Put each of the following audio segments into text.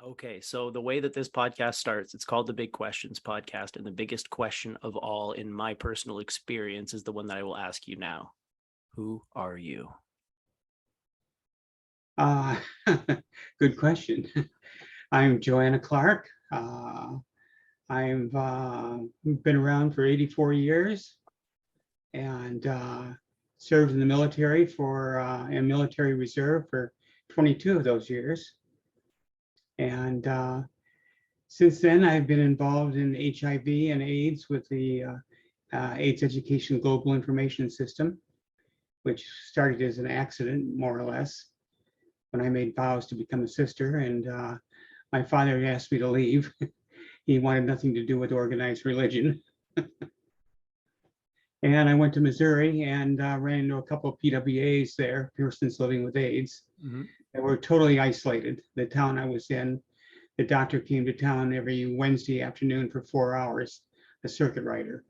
Okay, so the way that this podcast starts, it's called the Big Questions Podcast. And the biggest question of all, in my personal experience, is the one that I will ask you now. Who are you? Uh, Good question. I'm Joanna Clark. I've been around for 84 years and served in the military in military reserve for 22 of those years. And since then, I've been involved in HIV and AIDS with the AIDS Education Global Information System, which started as an accident, more or less, when I made vows to become a sister, and my father asked me to leave. He wanted nothing to do with organized religion. And I went to Missouri and ran into a couple of PWAs there, persons living with AIDS, that were totally isolated. The town I was in, the doctor came to town every Wednesday afternoon for 4 hours, a circuit rider.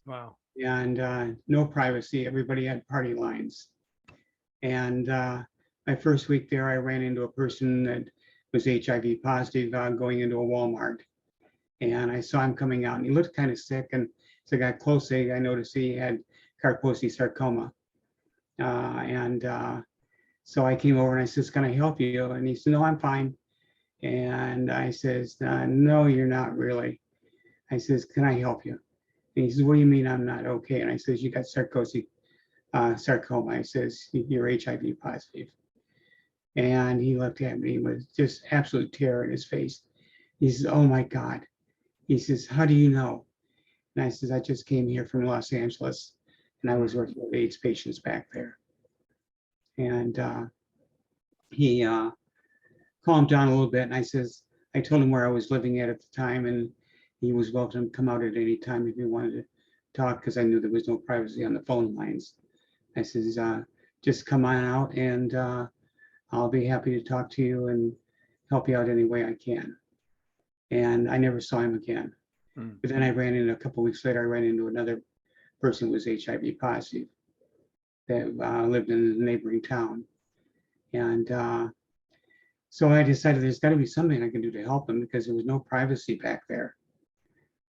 Wow. And no privacy. Everybody had party lines. And my first week there, I ran into a person that was HIV positive going into a Walmart. And I saw him coming out and he looked kind of sick. And as I got close, I noticed he had Kaposi sarcoma. So I came over and I says, "Can I help you?" And he said, "No, I'm fine." And I says, "No, you're not really." I says, "Can I help you?" And he says, "What do you mean I'm not okay?" And I says, "You got Sarkozy sarcoma." I says, "You're HIV positive." And he looked at me with just absolute terror in his face. He says, "Oh my God." He says, "How do you know?" And I says, "I just came here from Los Angeles and I was working with AIDS patients back there." And he calmed down a little bit. And I told him where I was living at the time, and he was welcome to come out at any time if he wanted to talk, because I knew there was no privacy on the phone lines. I says, "Just come on out and I'll be happy to talk to you and help you out any way I can." And I never saw him again. But then a couple of weeks later, I ran into another person who was HIV positive that lived in a neighboring town. And so I decided there's got to be something I can do to help him, because there was no privacy back there.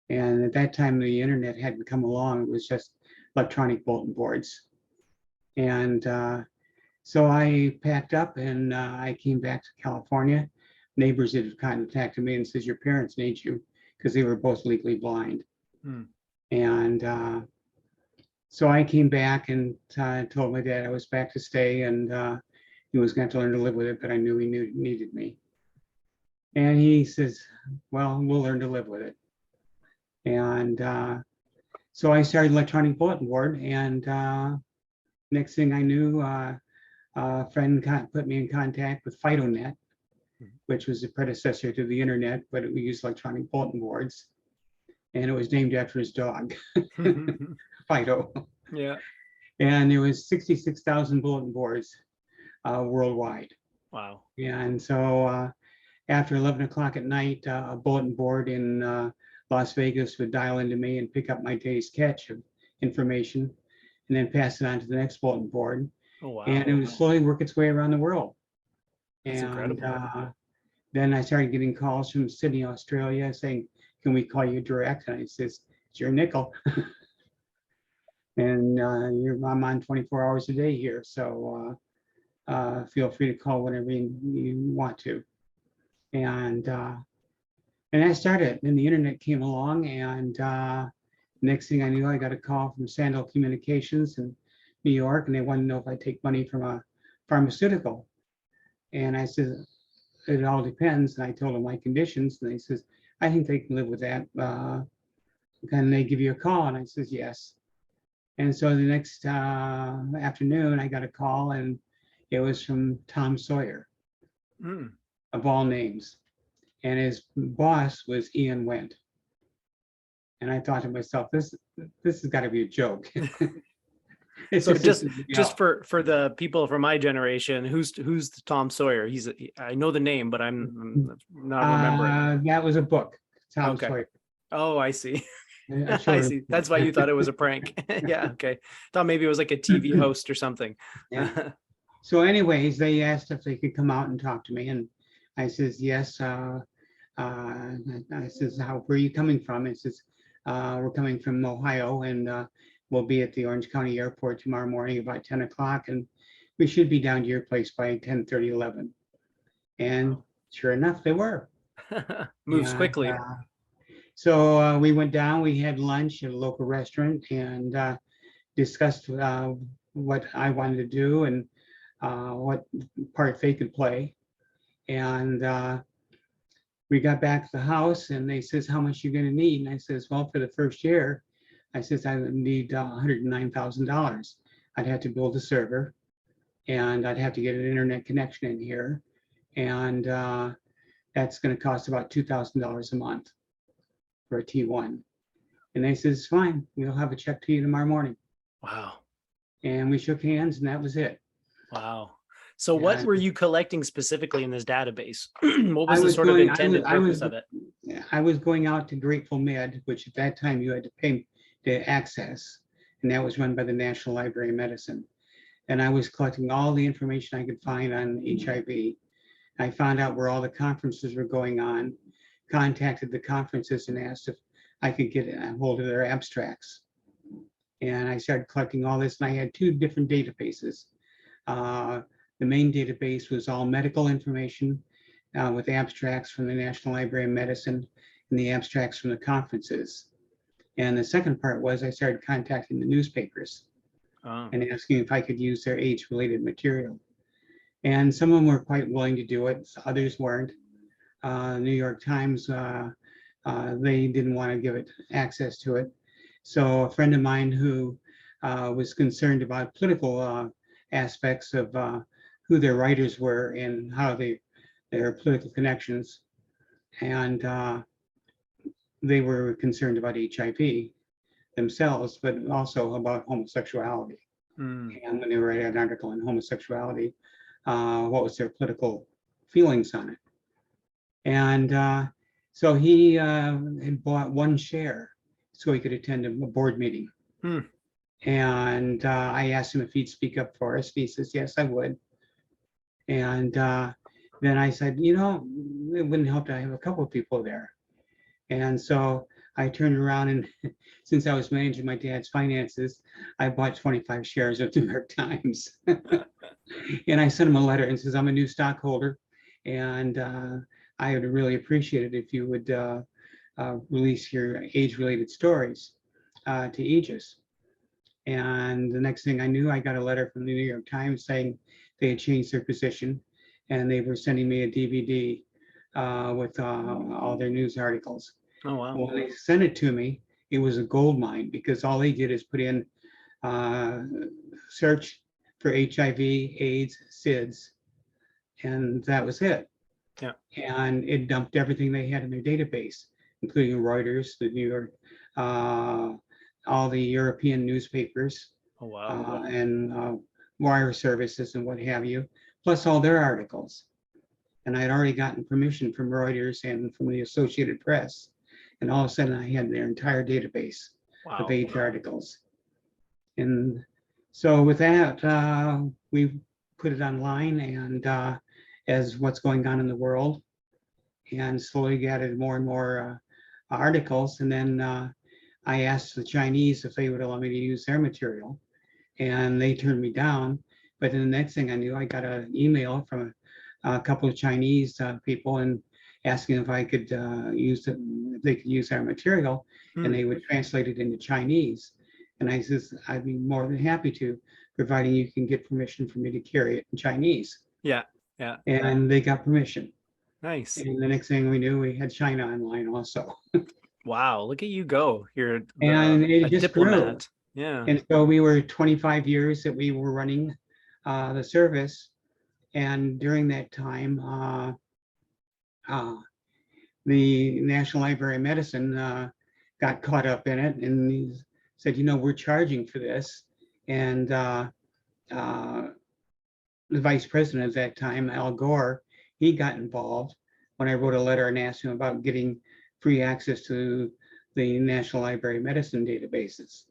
And at that time, the internet hadn't come along. It was just electronic bulletin boards. And so I packed up and I came back to California. Neighbors had contacted me and says, "Your parents need you," because they were both legally blind. And so I came back and told my dad I was back to stay, and he was going to have to learn to live with it, but I knew he needed me. And he says, "Well, we'll learn to live with it." And so I started electronic bulletin board, and next thing I knew, a friend put me in contact with FidoNet, which was the predecessor to the internet, but we used electronic bulletin boards. And it was named after his dog, Fido. Yeah. And there was 66,000 bulletin boards worldwide. Wow. And so after 11 o'clock at night, a bulletin board in Las Vegas would dial into me and pick up my day's catch of information and then pass it on to the next bulletin board. Oh, wow. And it would slowly work its way around the world. That's and incredible. Then I started getting calls from Sydney, Australia saying, "Can we call you direct?" And I says, "It's your nickel." And I'm on 24 hours a day here. So feel free to call whenever you want to. And I started, and the internet came along, and next thing I knew, I got a call from Sandal Communications in New York, and they wanted to know if I'd take money from a pharmaceutical. And I said, "It all depends." And I told them my conditions, and they says, "I think they can live with that. Can they give you a call?" And I says, "Yes." And so the next afternoon, I got a call, and it was from Tom Sawyer, of all names. And his boss was Ian Wendt. And I thought to myself, this has got to be a joke. So just for the people from my generation, who's Tom Sawyer? I know the name, but I'm not remembering. That was a book, Tom Okay. Sawyer. Oh, I see. I see. That's why you thought it was a prank. Yeah. Okay. Thought maybe it was like a TV host or something. Yeah. So anyways, they asked if they could come out and talk to me. And I says, yes. I says, where are you coming from? It says, we're coming from Ohio, and we'll be at the Orange County Airport tomorrow morning about 10 o'clock, and we should be down to your place by 10:30, 11. And sure enough, they were. Moves And, quickly. so we went down, we had lunch at a local restaurant, and discussed what I wanted to do and what part they could play. And we got back to the house, and they says, how much you gonna need? And I says, well, for the first year, I says, I would need $109,000. I'd have to build a server, and I'd have to get an internet connection in here. And that's gonna cost about $2,000 a month for a T1. And they says, fine, we'll have a check to you tomorrow morning. Wow. And we shook hands, and that was it. Wow. So what Yeah. were you collecting specifically in this database? What was the sort of intended purpose of it? I was going out to Grateful Med, which at that time you had to pay to access, and that was run by the National Library of Medicine. And I was collecting all the information I could find on HIV. I found out where all the conferences were going on, contacted the conferences and asked if I could get a hold of their abstracts. And I started collecting all this, and I had two different databases. The main database was all medical information with abstracts from the National Library of Medicine and the abstracts from the conferences. And the second part was I started contacting the newspapers and asking if I could use their AIDS-related material. And some of them were quite willing to do it, others weren't. New York Times, they didn't want to give it access to it. So a friend of mine who was concerned about political aspects of who their writers were and how their political connections, and they were concerned about HIV themselves, but also about homosexuality. And when they were writing an article on homosexuality, what was their political feelings on it? And so he had bought one share so he could attend a board meeting. And I asked him if he'd speak up for us. And he says, yes, I would. And then I said, you know, it wouldn't help to have a couple of people there. And so I turned around, and since I was managing my dad's finances, I bought 25 shares of the New York Times. And I sent him a letter and says, I'm a new stockholder, and I would really appreciate it if you would release your age-related stories to AEGIS. And the next thing I knew, I got a letter from the New York Times saying they had changed their position, and they were sending me a DVD with all their news articles. Oh, wow. When they sent it to me, it was a gold mine, because all they did is put in search for HIV, AIDS, SIDS, and that was it. Yeah. And it dumped everything they had in their database, including Reuters, the New York, all the European newspapers. Oh, wow. And wire services and what have you, plus all their articles. And I had already gotten permission from Reuters and from the Associated Press. And all of a sudden I had their entire database of AIDS articles. And so with that, we put it online, and as what's going on in the world, and slowly added more and more articles. And then I asked the Chinese if they would allow me to use their material, and they turned me down. But then the next thing I knew, I got an email from a couple of Chinese people and asking if I could use it, if they could use our material, and they would translate it into Chinese. And I says, I'd be more than happy to, providing you can get permission for me to carry it in Chinese. Yeah, yeah. And they got permission. Nice. And the next thing we knew, we had China online also. Wow, look at you go. You're And it a just diplomat. grew. Yeah. And so we were 25 years that we were running the service. And during that time, the National Library of Medicine got caught up in it, and he said, you know, we're charging for this. And the vice president at that time, Al Gore, he got involved when I wrote a letter and asked him about getting free access to the National Library of Medicine databases.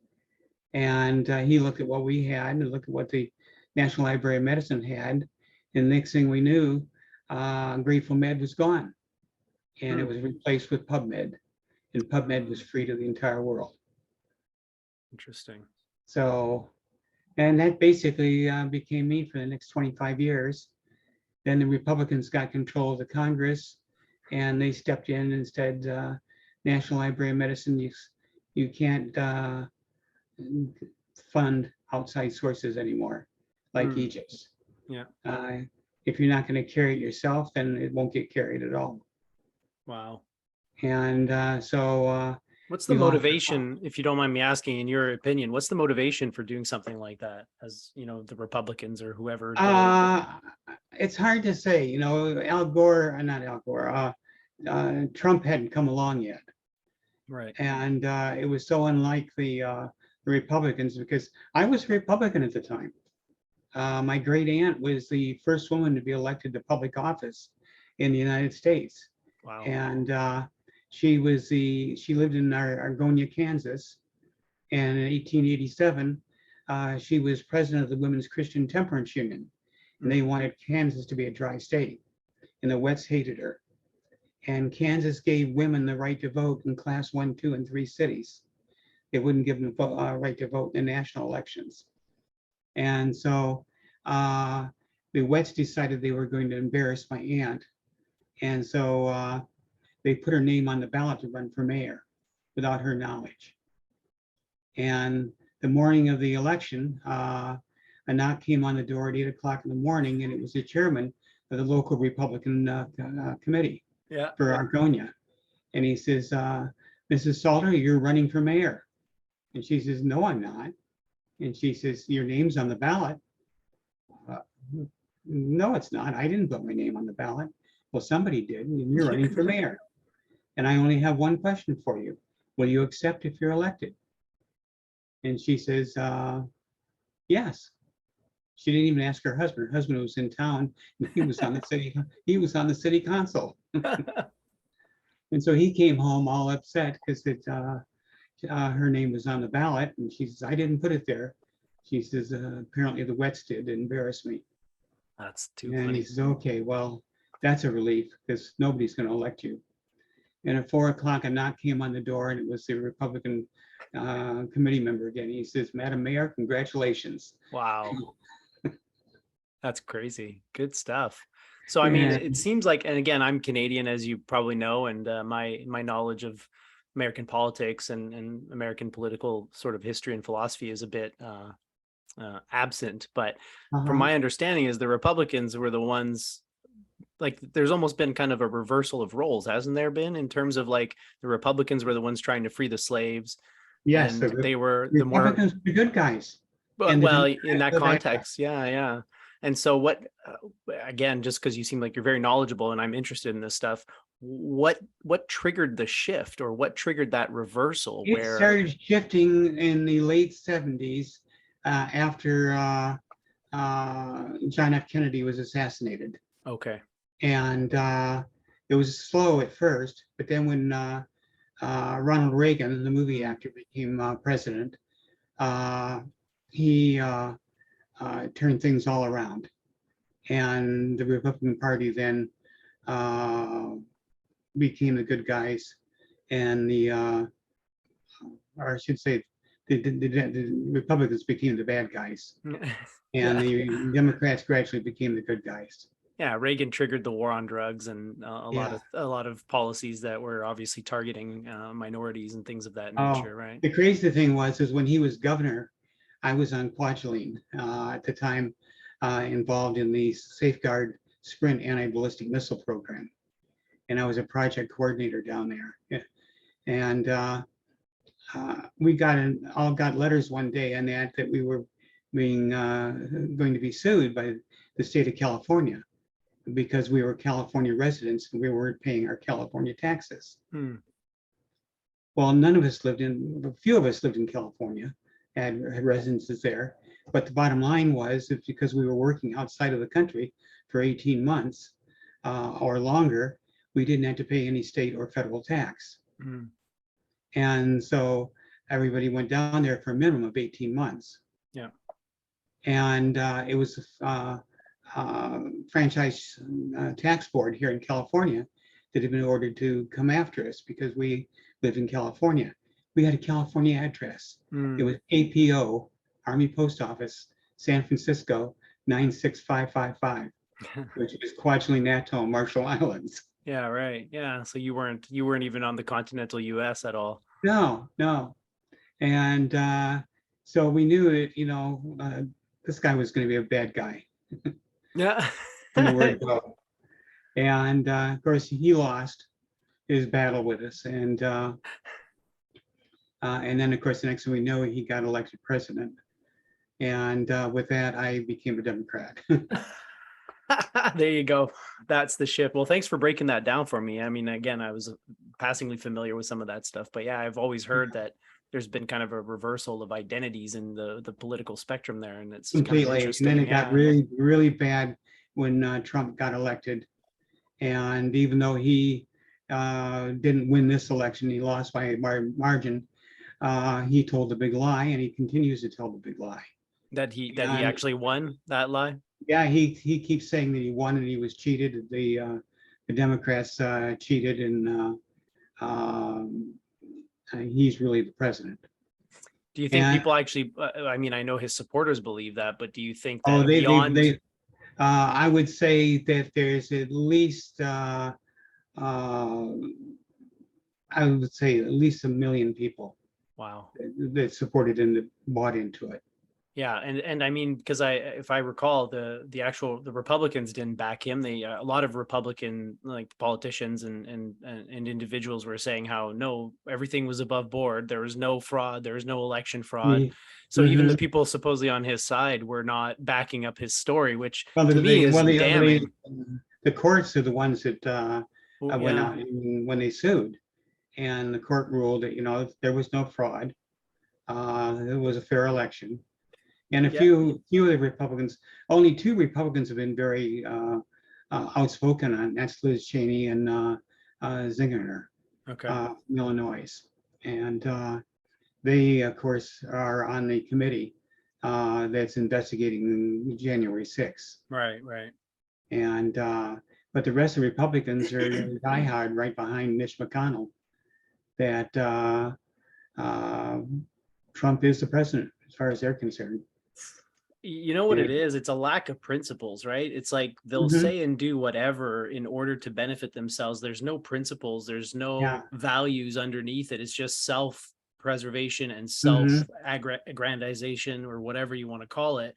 And he looked at what we had and looked at what the National Library of Medicine had. And the next thing we knew, Grateful Med was gone, and it Hmm. was replaced with PubMed, and PubMed was free to the entire world. Interesting. So, and that basically became me for the next 25 years. Then the Republicans got control of the Congress, and they stepped in and said, National Library of Medicine, you can't fund outside sources anymore, like Hmm. AEGIS. Yeah. If you're not going to carry it yourself, then it won't get carried at all. Wow. And so What's the we lost. motivation, if you don't mind me asking, in your opinion, what's the motivation for doing something like that? As you know, the Republicans or whoever It's hard to say. You know, Al Gore, not Al Gore, Trump hadn't come along yet. right. And it was so unlike the Republicans, because I was a Republican at the time. My great aunt was the first woman to be elected to public office in the United States. Wow. And she lived in Argonia, Kansas. And in 1887, she was president of the Women's Christian Temperance Union. And they wanted Kansas to be a dry state. And the Wets hated her. And Kansas gave women the right to vote in class 1, 2, and 3 cities. They wouldn't give them the right to vote in national elections. And so the Wets decided they were going to embarrass my aunt. And so they put her name on the ballot to run for mayor without her knowledge. And the morning of the election, a knock came on the door at 8 o'clock in the morning, and it was the chairman of the local Republican committee for Argonia. And he says, Mrs. Salter, you're running for mayor. And she says, no, I'm not. And she says, your name's on the ballot. No, it's not. I didn't put my name on the ballot. Well, somebody did, and you're running for mayor. And I only have one question for you. Will you accept if you're elected? And she says, yes. She didn't even ask her husband. Her husband was in town. He was on the city council. And so he came home all upset because her name was on the ballot. And she says, I didn't put it there. She says, apparently the Wets did to embarrass me. That's too And funny. he says, okay, well, that's a relief because nobody's going to elect you. And at 4 o'clock, a knock came on the door, and it was the Republican committee member again. He says, Madam Mayor, congratulations. Wow. That's crazy. Good stuff. So, I mean, it seems like, and again, I'm Canadian, as you probably know, and my knowledge of American politics and American political sort of history and philosophy is a bit absent. But from my understanding is the Republicans were the ones, like, there's almost been kind of a reversal of roles, hasn't there been, in terms of like the Republicans were the ones trying to free the slaves. Yes, and they were the the more Republicans, the good guys. But And the well, in Democrats, that the bad guys. context, yeah. And so what, again, just because you seem like you're very knowledgeable and I'm interested in this stuff, what triggered the shift, or what triggered that reversal It where, started shifting in the late 70s after John F. Kennedy was assassinated. okay, And it was slow at first, but then when Ronald Reagan, the movie actor, became president, he turned things all around. And the Republican Party then became the good guys, and or I should say, the Republicans became the bad guys, and the Democrats gradually became the good guys. yeah, Reagan triggered the war on drugs and a lot of policies that were obviously targeting minorities and things of that nature, right? The crazy thing is when he was governor, I was on Kwajalein at the time, involved in the Safeguard Sprint anti-ballistic missile program, and I was a project coordinator down there. And we all got letters one day on that we were going to be sued by the state of California because we were California residents and we weren't paying our California taxes. Well, a few of us lived in California, had residences there, but the bottom line was it's because we were working outside of the country for 18 months or longer, we didn't have to pay any state or federal tax. And so everybody went down there for a minimum of 18 months. Yeah. And it was franchise tax board here in California that had been ordered to come after us because we live in California. We had a California address. It was APO, Army Post Office, San Francisco, 96555, which is Kwajalein Atoll, Marshall Islands. Yeah, right. Yeah. So you weren't even on the continental US at all. No. And so we knew it, this guy was going to be a bad guy Yeah. from the word go. And of course, he lost his battle with us. And then, of course, the next thing we know, he got elected president. And with that, I became a Democrat. There you go. That's the shift. Well, thanks for breaking that down for me. I mean, again, I was passingly familiar with some of that stuff, but yeah, I've always heard that there's been kind of a reversal of identities in the political spectrum there, and it's completely. Kind of interesting. And then it got really, really bad when Trump got elected. And even though he didn't win this election, he lost by margin. He told the big lie, and he continues to tell the big lie. That he actually won that lie. Yeah, he keeps saying that he won and he was cheated. The Democrats cheated, and he's really the president. Do you think people actually? I mean, I know his supporters believe that, but do you think that I would say that there's at least I would say at least 1 million people. Wow. That supported and bought into it. Yeah, and I mean, because if I recall, the Republicans didn't back him. A lot of Republican politicians and individuals were saying how no, everything was above board. There was no fraud. There was no election fraud. Mm-hmm. So even the people supposedly on his side were not backing up his story, which to me is damning. The courts are the ones that went out when they sued, and the court ruled that there was no fraud. It was a fair election. And a few of the Republicans, only 2 Republicans have been very outspoken on. That's Liz Cheney and Zingerner, from Illinois. And they, of course, are on the committee that's investigating January 6th. Right. And but the rest of the Republicans are diehard right behind Mitch McConnell that Trump is the president as far as they're concerned. You know what it is? It's a lack of principles, right? It's like they'll say and do whatever in order to benefit themselves. There's no principles. There's no values underneath it. It's just self-preservation and self-aggrandization or whatever you want to call it.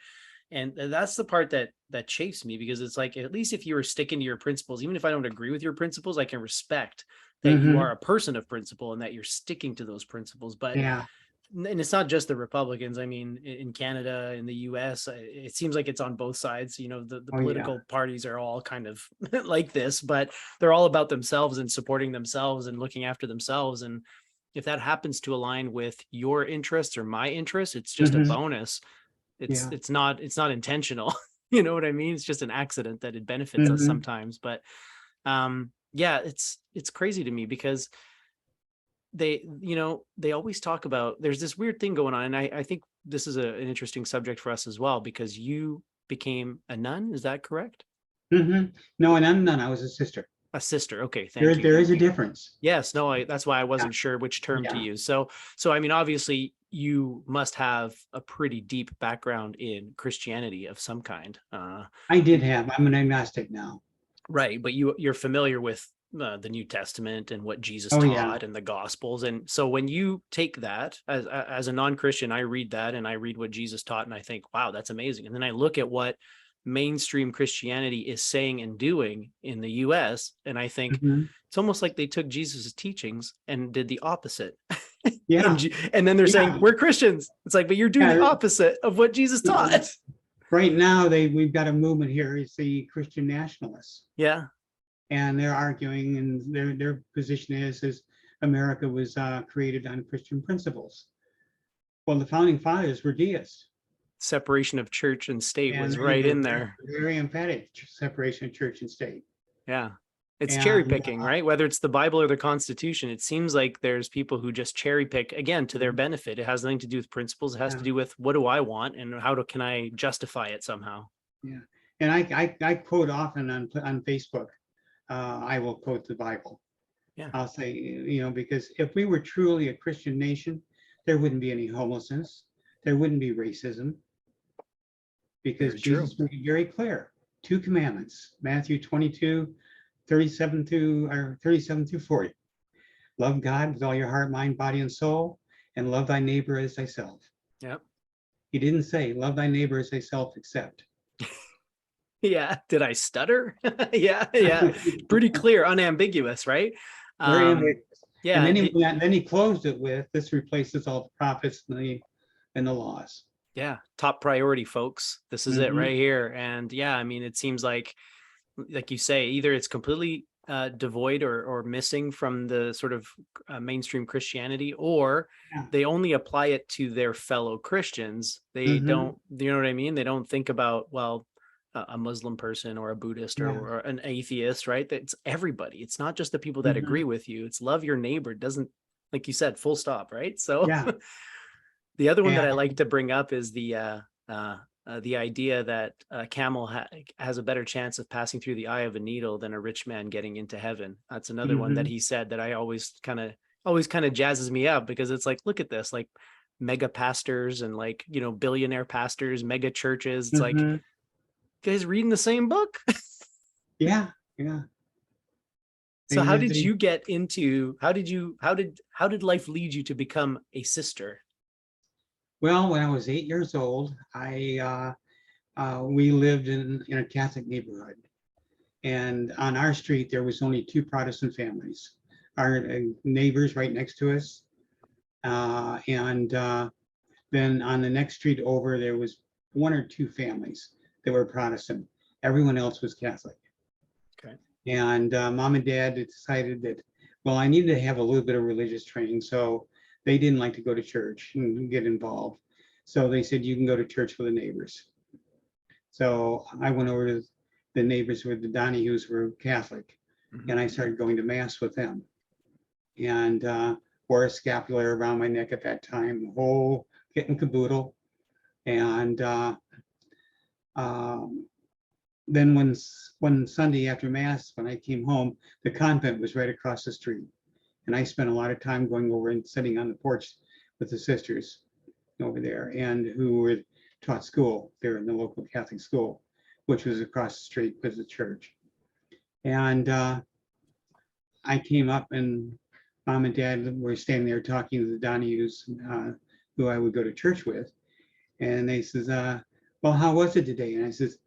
And that's the part that chafes me, because it's like, at least if you were sticking to your principles, even if I don't agree with your principles, I can respect that you are a person of principle and that you're sticking to those principles. But and it's not just the Republicans. I mean, in Canada, in the US, it seems like it's on both sides. The political parties are all kind of like this, but they're all about themselves and supporting themselves and looking after themselves. And if that happens to align with your interests or my interests, it's just a bonus. It's not intentional. You know what I mean? It's just an accident that it benefits us sometimes. But it's crazy to me, because they always talk about, there's this weird thing going on. And I think this is an interesting subject for us as well, because you became a nun. Is that correct? No, and I'm a nun. I was a sister. A sister. Okay. Thank you. There is a difference. Yes. No, that's why I wasn't sure which term to use. So I mean, obviously you must have a pretty deep background in Christianity of some kind. I did have. I'm an agnostic now. Right. But you're familiar with the New Testament and what Jesus taught and the Gospels. And so when you take that as a non-Christian, I read that and I read what Jesus taught and I think, wow, that's amazing. And then I look at what mainstream Christianity is saying and doing in the US, and I think it's almost like they took Jesus's teachings and did the opposite. And then they're saying, we're Christians. It's like, but you're doing the opposite of what Jesus taught. Right now, we've got a movement here. It's the Christian nationalists. Yeah. And they're arguing, and their position is America was created on Christian principles. Well, the founding fathers were deists. Separation of church and state was right in there. Very emphatic separation of church and state. Yeah. It's cherry picking, right? Whether it's the Bible or the Constitution, it seems like there's people who just cherry pick, again, to their benefit. It has nothing to do with principles. It has to do with, what do I want and can I justify it somehow? Yeah. And I quote often on Facebook. I will quote the Bible. Yeah. I'll say, because if we were truly a Christian nation, there wouldn't be any homelessness. There wouldn't be racism, because Very true. Jesus made it very clear. 2 commandments, Matthew 22, 37 through 40. Love God with all your heart, mind, body, and soul, and love thy neighbor as thyself. Yep. He didn't say love thy neighbor as thyself, except. Yeah. Did I stutter? Yeah. Yeah. Pretty clear, unambiguous, right? Very ambiguous. Yeah. And then he closed it with, this replaces all the prophets and the laws. Yeah. Top priority, folks. This is it Mhm. right here. And yeah, I mean, it seems like you say, either it's completely devoid or missing from the sort of mainstream Christianity, or Yeah. they only apply it to their fellow Christians. They Mhm. don't, you know what I mean? They don't think about, well, a Muslim person or a Buddhist Yeah. or an atheist, right? That's everybody. It's not just the people that Mhm. agree with you. It's love your neighbor. It doesn't, like you said, full stop, right? So Yeah. the other one that I And like to bring up is the idea that a camel has a better chance of passing through the eye of a needle than a rich man getting into heaven. That's another one that Mhm. he said that I always kind of jazzes me up, because it's like, look at this, like mega pastors and like, billionaire pastors, mega churches. It's like, Mhm. guys reading the same book. Yeah. Yeah. So how did They- you get into, how did life lead you to become a sister? Well, when I was 8 years old, we lived in a Catholic neighborhood, and on our street there was only 2 Protestant families. Our neighbors right next to us, and then on the next street over there was 1 or 2 families that were Protestant. Everyone else was Catholic. Okay. And Mom and Dad decided that, well, I needed to have a little bit of religious training, so they didn't like to go to church and get involved. So they said, you can go to church with the neighbors. So I went over to the neighbors with the Donahues, who were Catholic, Mhm. and I started going to mass with them. And wore a scapular around my neck at that time, the whole kit and caboodle. And then one Sunday after mass, when I came home, the convent was right across the street. And I spent a lot of time going over and sitting on the porch with the sisters over there, and who were taught school there in the local Catholic school, which was across the street because of the church. And I came up, and Mom and Dad were standing there talking to the Donahues, who I would go to church with. And they says, well, how was it today? And I says,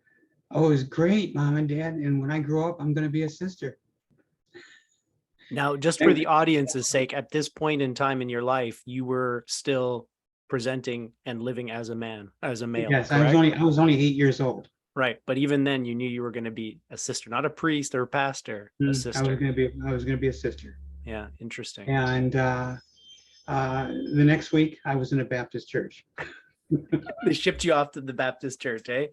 oh, it was great, Mom and Dad. And when I grow up, I'm going to be a sister. Now, just for the audience's sake, at this point in time in your life, you were still presenting and living as a man, as a male. Yes, correct? I was only 8 years old. Right. But even then you knew you were going to be a sister, not a priest or a pastor, a sister. I was going to be a sister. Yeah. Interesting. And the next week I was in a Baptist church. They shipped you off to the Baptist church, eh?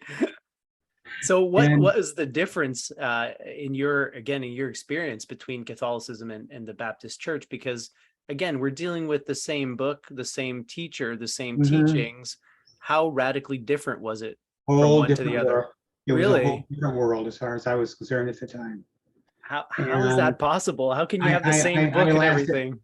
So what is the difference in your experience between Catholicism and the Baptist church? Because again, we're dealing with the same book, the same teacher, the same teachings. How radically different was it from one to the other? World. It really? was a whole different world as far as I was concerned at the time. How is that possible? How can you have the same book and everything?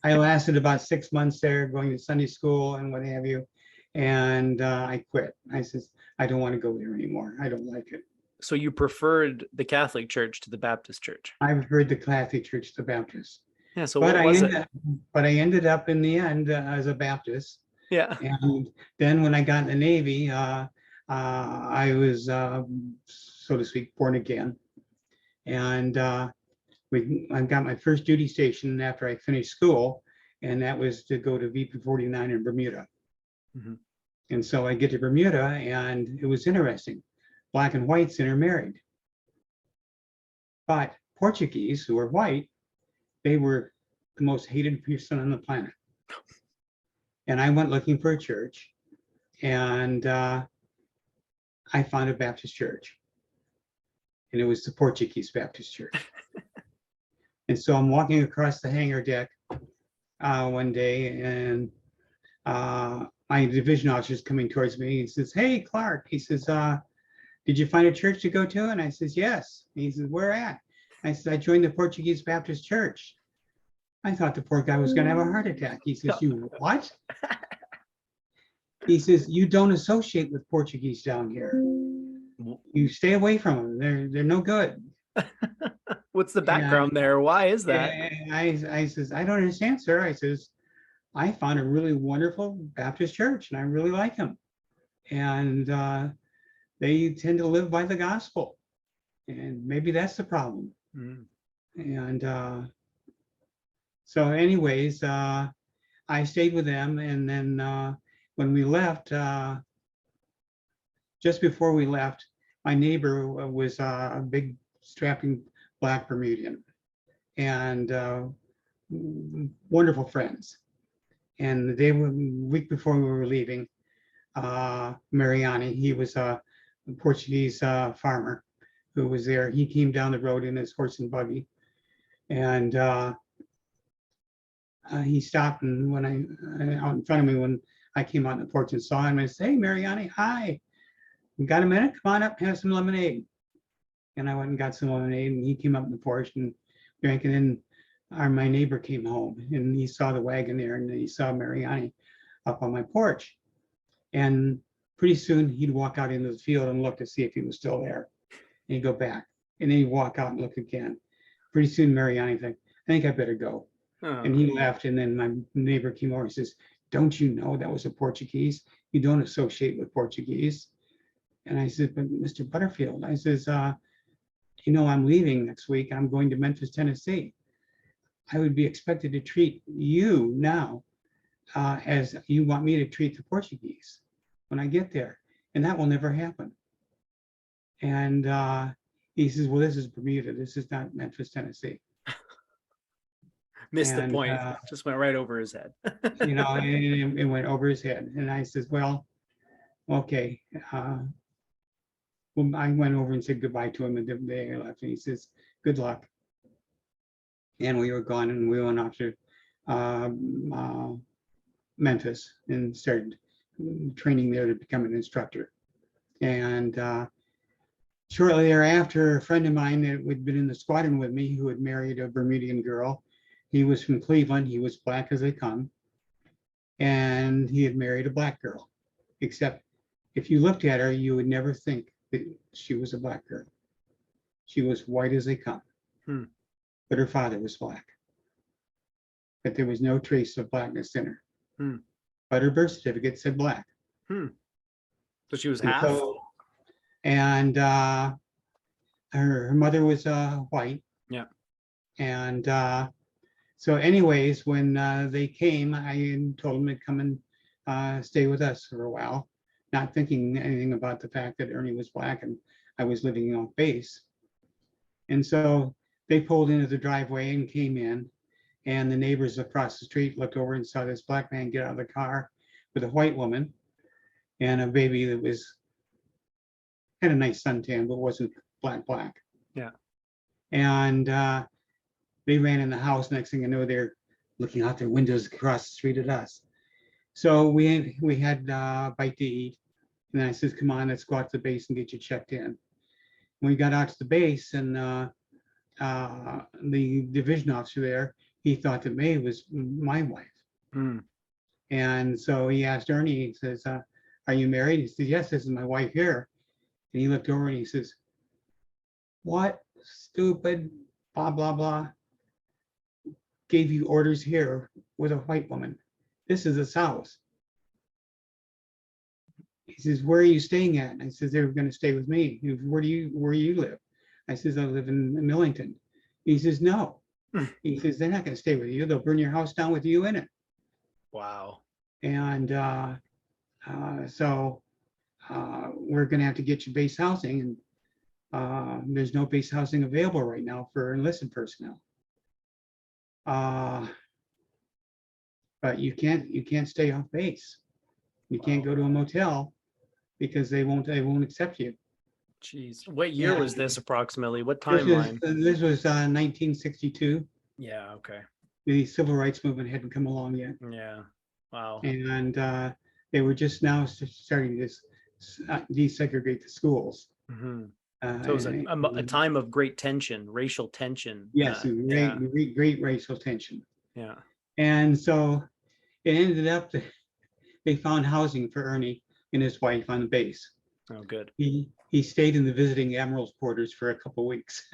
I lasted about 6 months there, going to Sunday school and what have you. And I quit. I said, I don't want to go there anymore. I don't like it. So you preferred the Catholic Church to the Baptist Church? I preferred the Catholic Church to the Baptist. Yeah. So what was it? But I ended up in the end as a Baptist. Yeah. And then when I got in the Navy, I was, so to speak, born again. And I got my first duty station after I finished school, and that was to go to VP 49 in Bermuda. Mhm. And so I get to Bermuda, and it was interesting. Black and whites intermarried. But Portuguese, who were white, they were the most hated person on the planet. And I went looking for a church, and I found a Baptist church. And it was the Portuguese Baptist church. And so I'm walking across the hangar deck one day, and my division officer is coming towards me. He says, hey, Clark. He says, did you find a church to go to? And I says, yes. And he says, where at? I said, I joined the Portuguese Baptist Church. I thought the poor guy was going to have a heart attack. He says, you what? He says, you don't associate with Portuguese down here. You stay away from them. They're no good. What's the background there? Why is that? And I says, I don't understand, sir. I says, I found a really wonderful Baptist church and I really like them. And they tend to live by the gospel. And maybe that's the problem. Mm. And so anyways, I stayed with them. And then when we left, just before we left, my neighbor was a big strapping Black Bermudian and wonderful friends. And the day, week before we were leaving, Mariani, he was a Portuguese farmer who was there. He came down the road in his horse and buggy, and he stopped. And when out in front of me, when I came out on the porch and saw him, I said, "Hey, Mariani, hi, you got a minute? Come on up, have some lemonade." And I went and got some lemonade, and he came up on the porch and drank. And then my neighbor came home, and he saw the wagon there, and he saw Mariani up on my porch. And pretty soon he'd walk out into the field and look to see if he was still there. And he'd go back, and then he'd walk out and look again. Pretty soon Mariani said, "I think I better go." And he left, and then my neighbor came over and says, "Don't you know that was a Portuguese? You don't associate with Portuguese." And I said, "But Mr. Butterfield," I says, "you know, I'm leaving next week. I'm going to Memphis, Tennessee. I would be expected to treat you now as you want me to treat the Portuguese when I get there. And that will never happen." And he says, "Well, this is Bermuda. This is not Memphis, Tennessee." Missed the point. Just went right over his head. You know, it went over his head. And I says, "Well, okay." Well, I went over and said goodbye to him, and the day I left, and he says, "Good luck." And we were gone, and we went off to Memphis and started training there to become an instructor. And shortly thereafter, a friend of mine that had been in the squadron with me, who had married a Bermudian girl, he was from Cleveland, he was Black as they come, and he had married a Black girl. Except if you looked at her, you would never think that she was a Black girl. She was white as they come. But her father was Black. But there was no trace of Blackness in her. But her birth certificate said Black. So she was half? And her mother was white. Yeah. And so anyways, when they came, I told them to come and stay with us for a while, not thinking anything about the fact that Ernie was Black and I was living off base. And so they pulled into the driveway and came in, and the neighbors across the street looked over and saw this Black man get out of the car with a white woman and a baby that had a nice suntan, but wasn't black. Yeah. And they ran in the house. Next thing I know, they're looking out their windows across the street at us. So we had a bite to eat. And then I says, "Come on, let's go out to the base and get you checked in." When we got out to the base, and the division officer there, he thought that May was my wife. And so he asked Ernie, he says, "Are you married?" He said, "Yes, this is my wife here." And he looked over and he says, "What stupid blah, blah, blah gave you orders here with a white woman? This is the South." He says, "Where are you staying at?" And I says, "They were going to stay with me." He goes, where do you live?" I says, "I live in Millington." He says, "No." He says, "They're not going to stay with you. They'll burn your house down with you in it." Wow. And so we're going to have to get you base housing, and there's no base housing available right now for enlisted personnel. But you can't stay off base. You can't go to a motel because they won't accept you. Jeez. What year was this approximately? What timeline? This was 1962. Yeah, okay. The civil rights movement hadn't come along yet. Yeah. Wow. And they were just now starting to desegregate the schools. Mhm. Uh, So it was a and time of great tension, racial tension. yes, and Yeah, great racial tension. yeah. And so it ended up that they found housing for Ernie and his wife on the base. Oh, good. He stayed in the visiting admiral's quarters for a couple of weeks.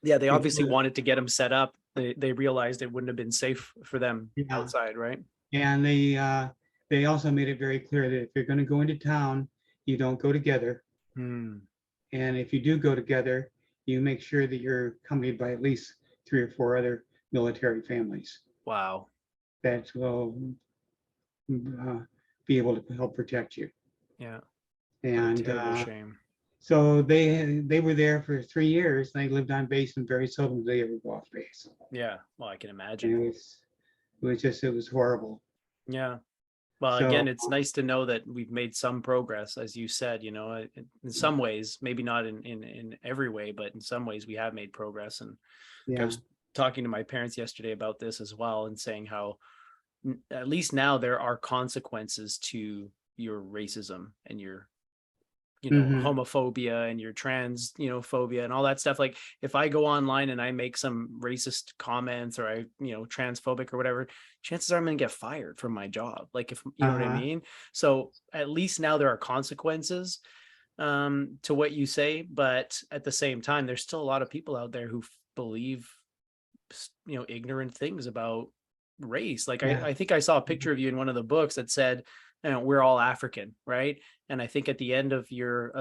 Yeah, they obviously Before, wanted to get them set up. They realized it wouldn't have been safe for them yeah, outside, right? and they also made it very clear that if you're going to go into town, you don't go together. Hmm. And if you do go together, you make sure that you're accompanied by at least 3 or 4 other military families Wow. that will uh, be able to help protect you. Yeah. What a And terrible shame. so they were there for 3 years. And they lived on base, and very seldom did they ever go off base. Yeah. Well, I can And imagine. it was horrible. Yeah. Well, So again, it's nice to know that we've made some progress, as you said, in some ways, maybe not in every way, but in some ways we have made progress. And I yeah, was talking to my parents yesterday about this as well, and saying how at least now there are consequences to your racism and your hmm, homophobia and your trans phobia and all that stuff. Like if I go online and I make some racist comments, or I transphobic or whatever, chances are I'm gonna get fired from my job, like, if you know what I uh-huh, mean. So at least now there are consequences to what you say, but at the same time there's still a lot of people out there who believe ignorant things about race. Like yeah, I think I saw a picture of you in one of the books that said, we're all African, right? And I think at the end of your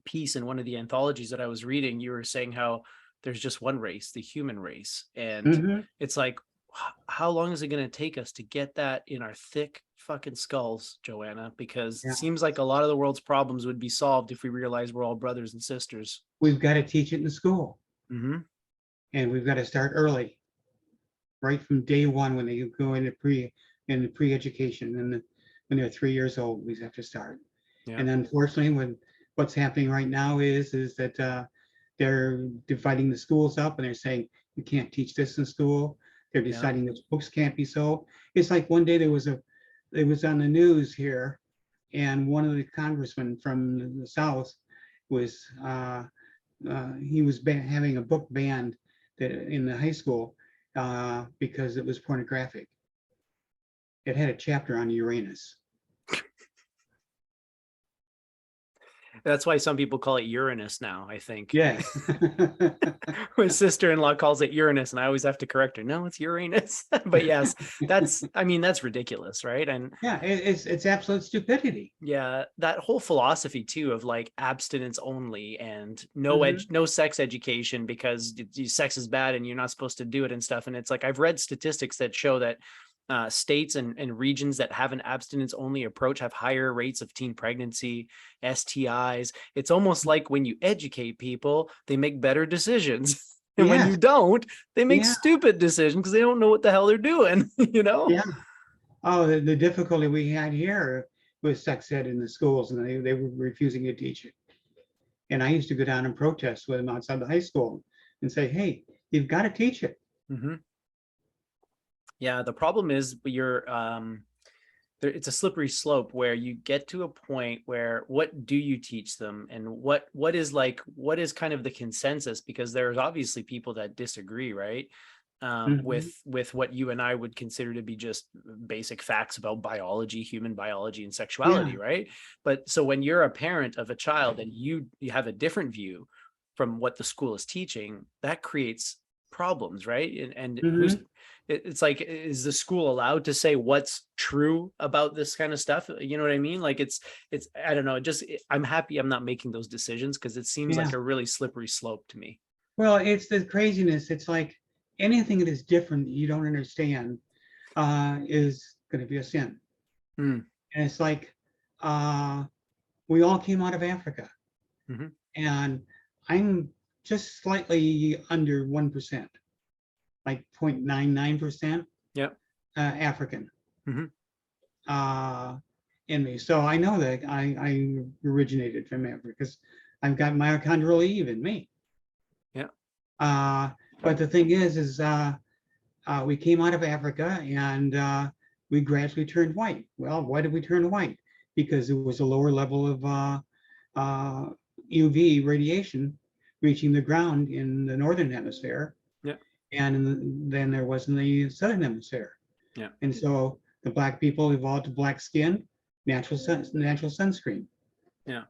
piece in one of the anthologies that I was reading, you were saying how there's just one race, the human race. And hmm, it's like, how long is it going to take us to get that in our thick fucking skulls, Joanna? Because it yeah. seems like a lot of the world's problems would be solved if we realize we're all brothers and sisters. We've got to teach it in the school, Hmm. and we've got to start early, right from day one when they go into pre-education, and when they're 3 years old, we have to start. Yeah. And unfortunately, what's happening right now is that they're dividing the schools up, and they're saying you can't teach this in school. They're Yeah. deciding that books can't be sold. It's like one day it was on the news here, and one of the congressmen from the South was he was having a book banned that in the high school because it was pornographic. It had a chapter on Uranus. That's why some people call it Uranus now, I think. Yes. My sister-in-law calls it Uranus, and I always have to correct her. No, it's Uranus. But yes, that's ridiculous, right? And Yeah, it's absolute stupidity. yeah, that whole philosophy too of like abstinence only and Hmm. no sex education because sex is bad and you're not supposed to do it and stuff. And it's like I've read statistics that show that states and regions that have an abstinence only approach have higher rates of teen pregnancy, STIs. It's almost like when you educate people, they make better decisions. And when you Yes. don't, they make Yeah. stupid decisions because they don't know what the hell they're doing, Yeah. Oh, the difficulty we had here with sex ed in the schools, and they were refusing to teach it. And I used to go down and protest with them outside the high school and say, hey, you've got to teach it. Mm-hmm. Yeah, the problem is it's a slippery slope where you get to a point where what do you teach them, and what is kind of the consensus, because there's obviously people that disagree, right? Mhm. With what you and I would consider to be just basic facts about biology, human biology and Yeah. sexuality, right? But so when you're a parent of a child and you have a different view from what the school is teaching, that creates problems, right? And Hmm. it's like, is the school allowed to say what's true about this kind of stuff? You know what I mean? Like it's I don't know, I'm happy I'm not making those decisions, because it seems Yeah. like a really slippery slope to me. Well, it's the craziness. It's like anything that is different that you don't understand is going to be a sin. Mm, And it's like uh, we all came out of Africa, hmm. and I'm just slightly under 1%, like 0.99% Yep. African Hmm. uh, in me. So I know that I originated from Africa because I've got mitochondrial Eve in me. Yeah. Uh, but the thing is we came out of Africa, and we gradually turned white. Well, why did we turn white? because it was a lower level of UV radiation reaching the ground in the northern hemisphere, Yeah. and then there was in the southern hemisphere. Yeah. And so the black people evolved to black skin, natural sunscreen. Yeah.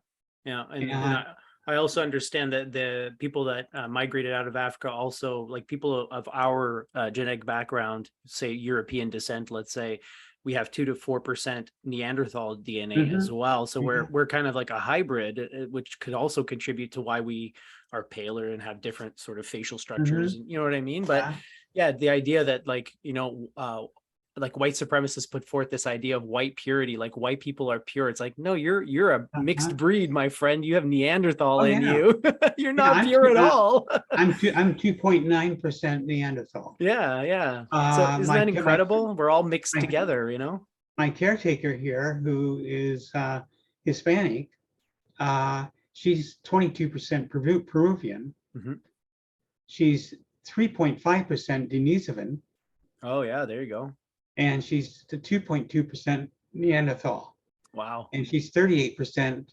Yeah. And And I also understand that the people that migrated out of Africa also, like people of our genetic background, say European descent, let's say, we have 2 to 4% Neanderthal DNA as well. So we're kind of like a hybrid, which could also contribute to why we are paler and have different sort of facial structures. You know what I mean? But yeah, the idea that like, you know, like white supremacists put forth this idea of white purity, like white people are pure. It's like, no, you're a mixed breed, my friend. You have Neanderthal in you. You're not pure at all. I'm 2.9% Neanderthal. Yeah. So isn't that incredible? We're all mixed together, you know? My caretaker here, who is Hispanic, she's 22% Peruvian. She's 3.5% Denisovan. Oh yeah, there you go. And she's 2.2% Neanderthal. Wow. And she's 38%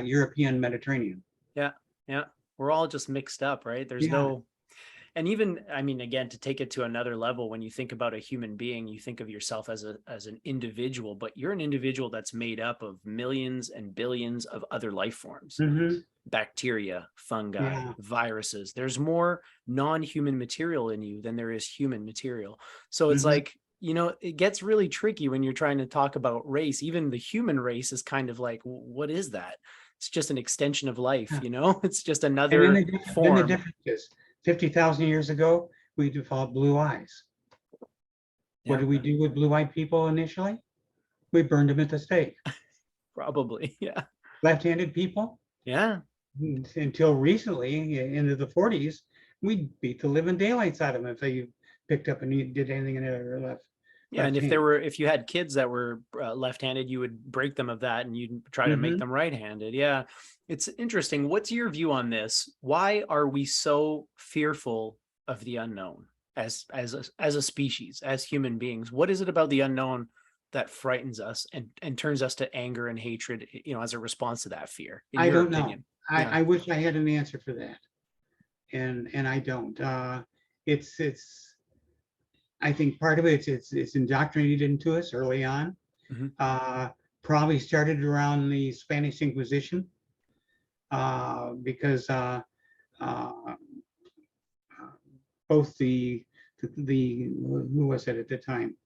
European Mediterranean. Yeah. We're all just mixed up, right? There's no, and even, I mean, again, to take it to another level, when you think about a human being, you think of yourself as an individual, but you're an individual that's made up of millions and billions of other life forms. Bacteria, fungi, viruses. There's more non-human material in you than there is human material. So it's like, you know, it gets really tricky when you're trying to talk about race. Even the human race is kind of like, what is that? It's just an extension of life, you know? It's just another form. Then the difference is 50,000 years ago, we developed blue eyes. What did we do with blue-eyed people initially? We burned them at the stake. Probably, yeah. Left-handed people? Yeah. Until recently, into the 40s, we beat the living daylights out of them if they picked up and did anything in their left. Yeah, and if you had kids that were left-handed, you would break them of that and you'd try to make them right-handed. Yeah, it's interesting. What's your view on this? Why are we so fearful of the unknown as a species, as human beings? What is it about the unknown that frightens us and turns us to anger and hatred, you know, as a response to that fear? I don't know. I wish I had an answer for that, and I don't. I think part of it it's indoctrinated into us early on. Probably started around the Spanish Inquisition, because both the who was it at the time?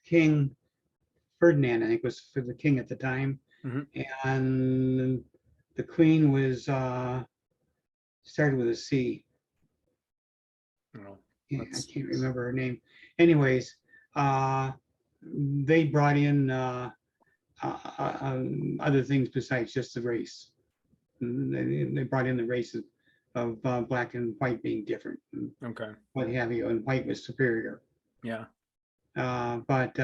King Ferdinand, I think, was for the king at the time, and the queen was started with a C. I can't remember her name. Anyways, they brought in other things besides just the race. They brought in the races of black and white being different. What have you, and white was superior. Yeah. But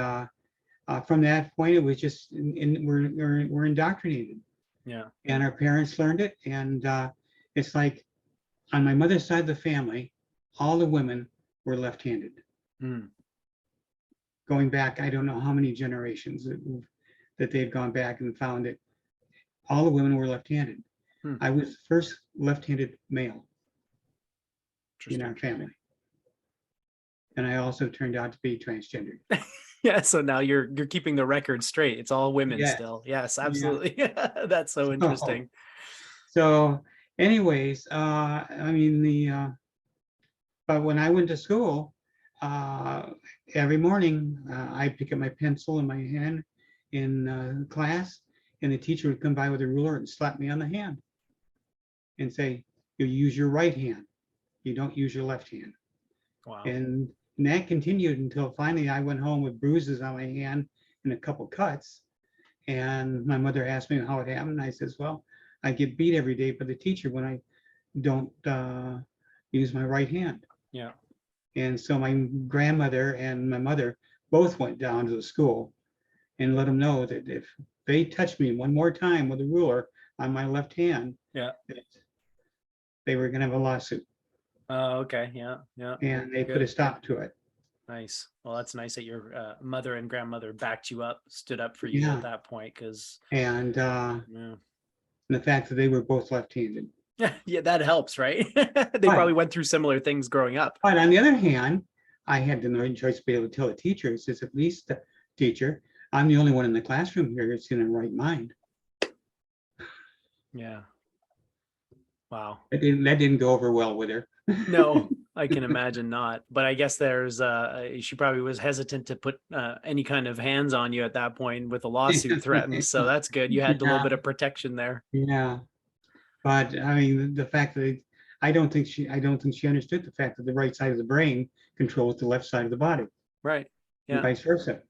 from that point, it was just we're indoctrinated. Yeah. And our parents learned it, and it's like on my mother's side of the family, all the women were left-handed. Going back, I don't know how many generations that they've gone back and found it. All the women were left-handed. I was the first left-handed male in our family. And I also turned out to be transgendered. Yeah, so now you're keeping the record straight. It's all women still. Yes, absolutely. Yeah. That's so interesting. So anyways, I mean, but when I went to school, every morning I'd pick up my pencil in my hand in class, and the teacher would come by with a ruler and slap me on the hand and say, you use your right hand. You don't use your left hand. Wow. And that continued until finally I went home with bruises on my hand and a couple cuts. And my mother asked me how it happened. I says, well, I get beat every day by the teacher when I don't use my right hand. Yeah. And so my grandmother and my mother both went down to the school and let them know that if they touched me one more time with a ruler on my left hand, they were going to have a lawsuit. Oh, okay. Yeah. And they put a stop to it. Nice. Well, that's nice that your mother and grandmother backed you up, stood up for you at Yeah. that point, because And yeah. the fact that they were both left-handed. Yeah, that helps, right? They But, probably went through similar things growing up. but on the other hand, I had the no choice to be able to tell the teachers, as at least the teacher, I'm the only one in the classroom here that's in the right mind. Yeah. Wow. That didn't go over well with her. No, I can imagine not. But I guess there's she probably was hesitant to put any kind of hands on you at that point with a lawsuit threatened. So that's good. You had a little Yeah, bit of protection there. yeah. But I mean, the fact that I don't think she understood the fact that the right side of the brain controls the left side of the body, Right. and Yeah. vice versa.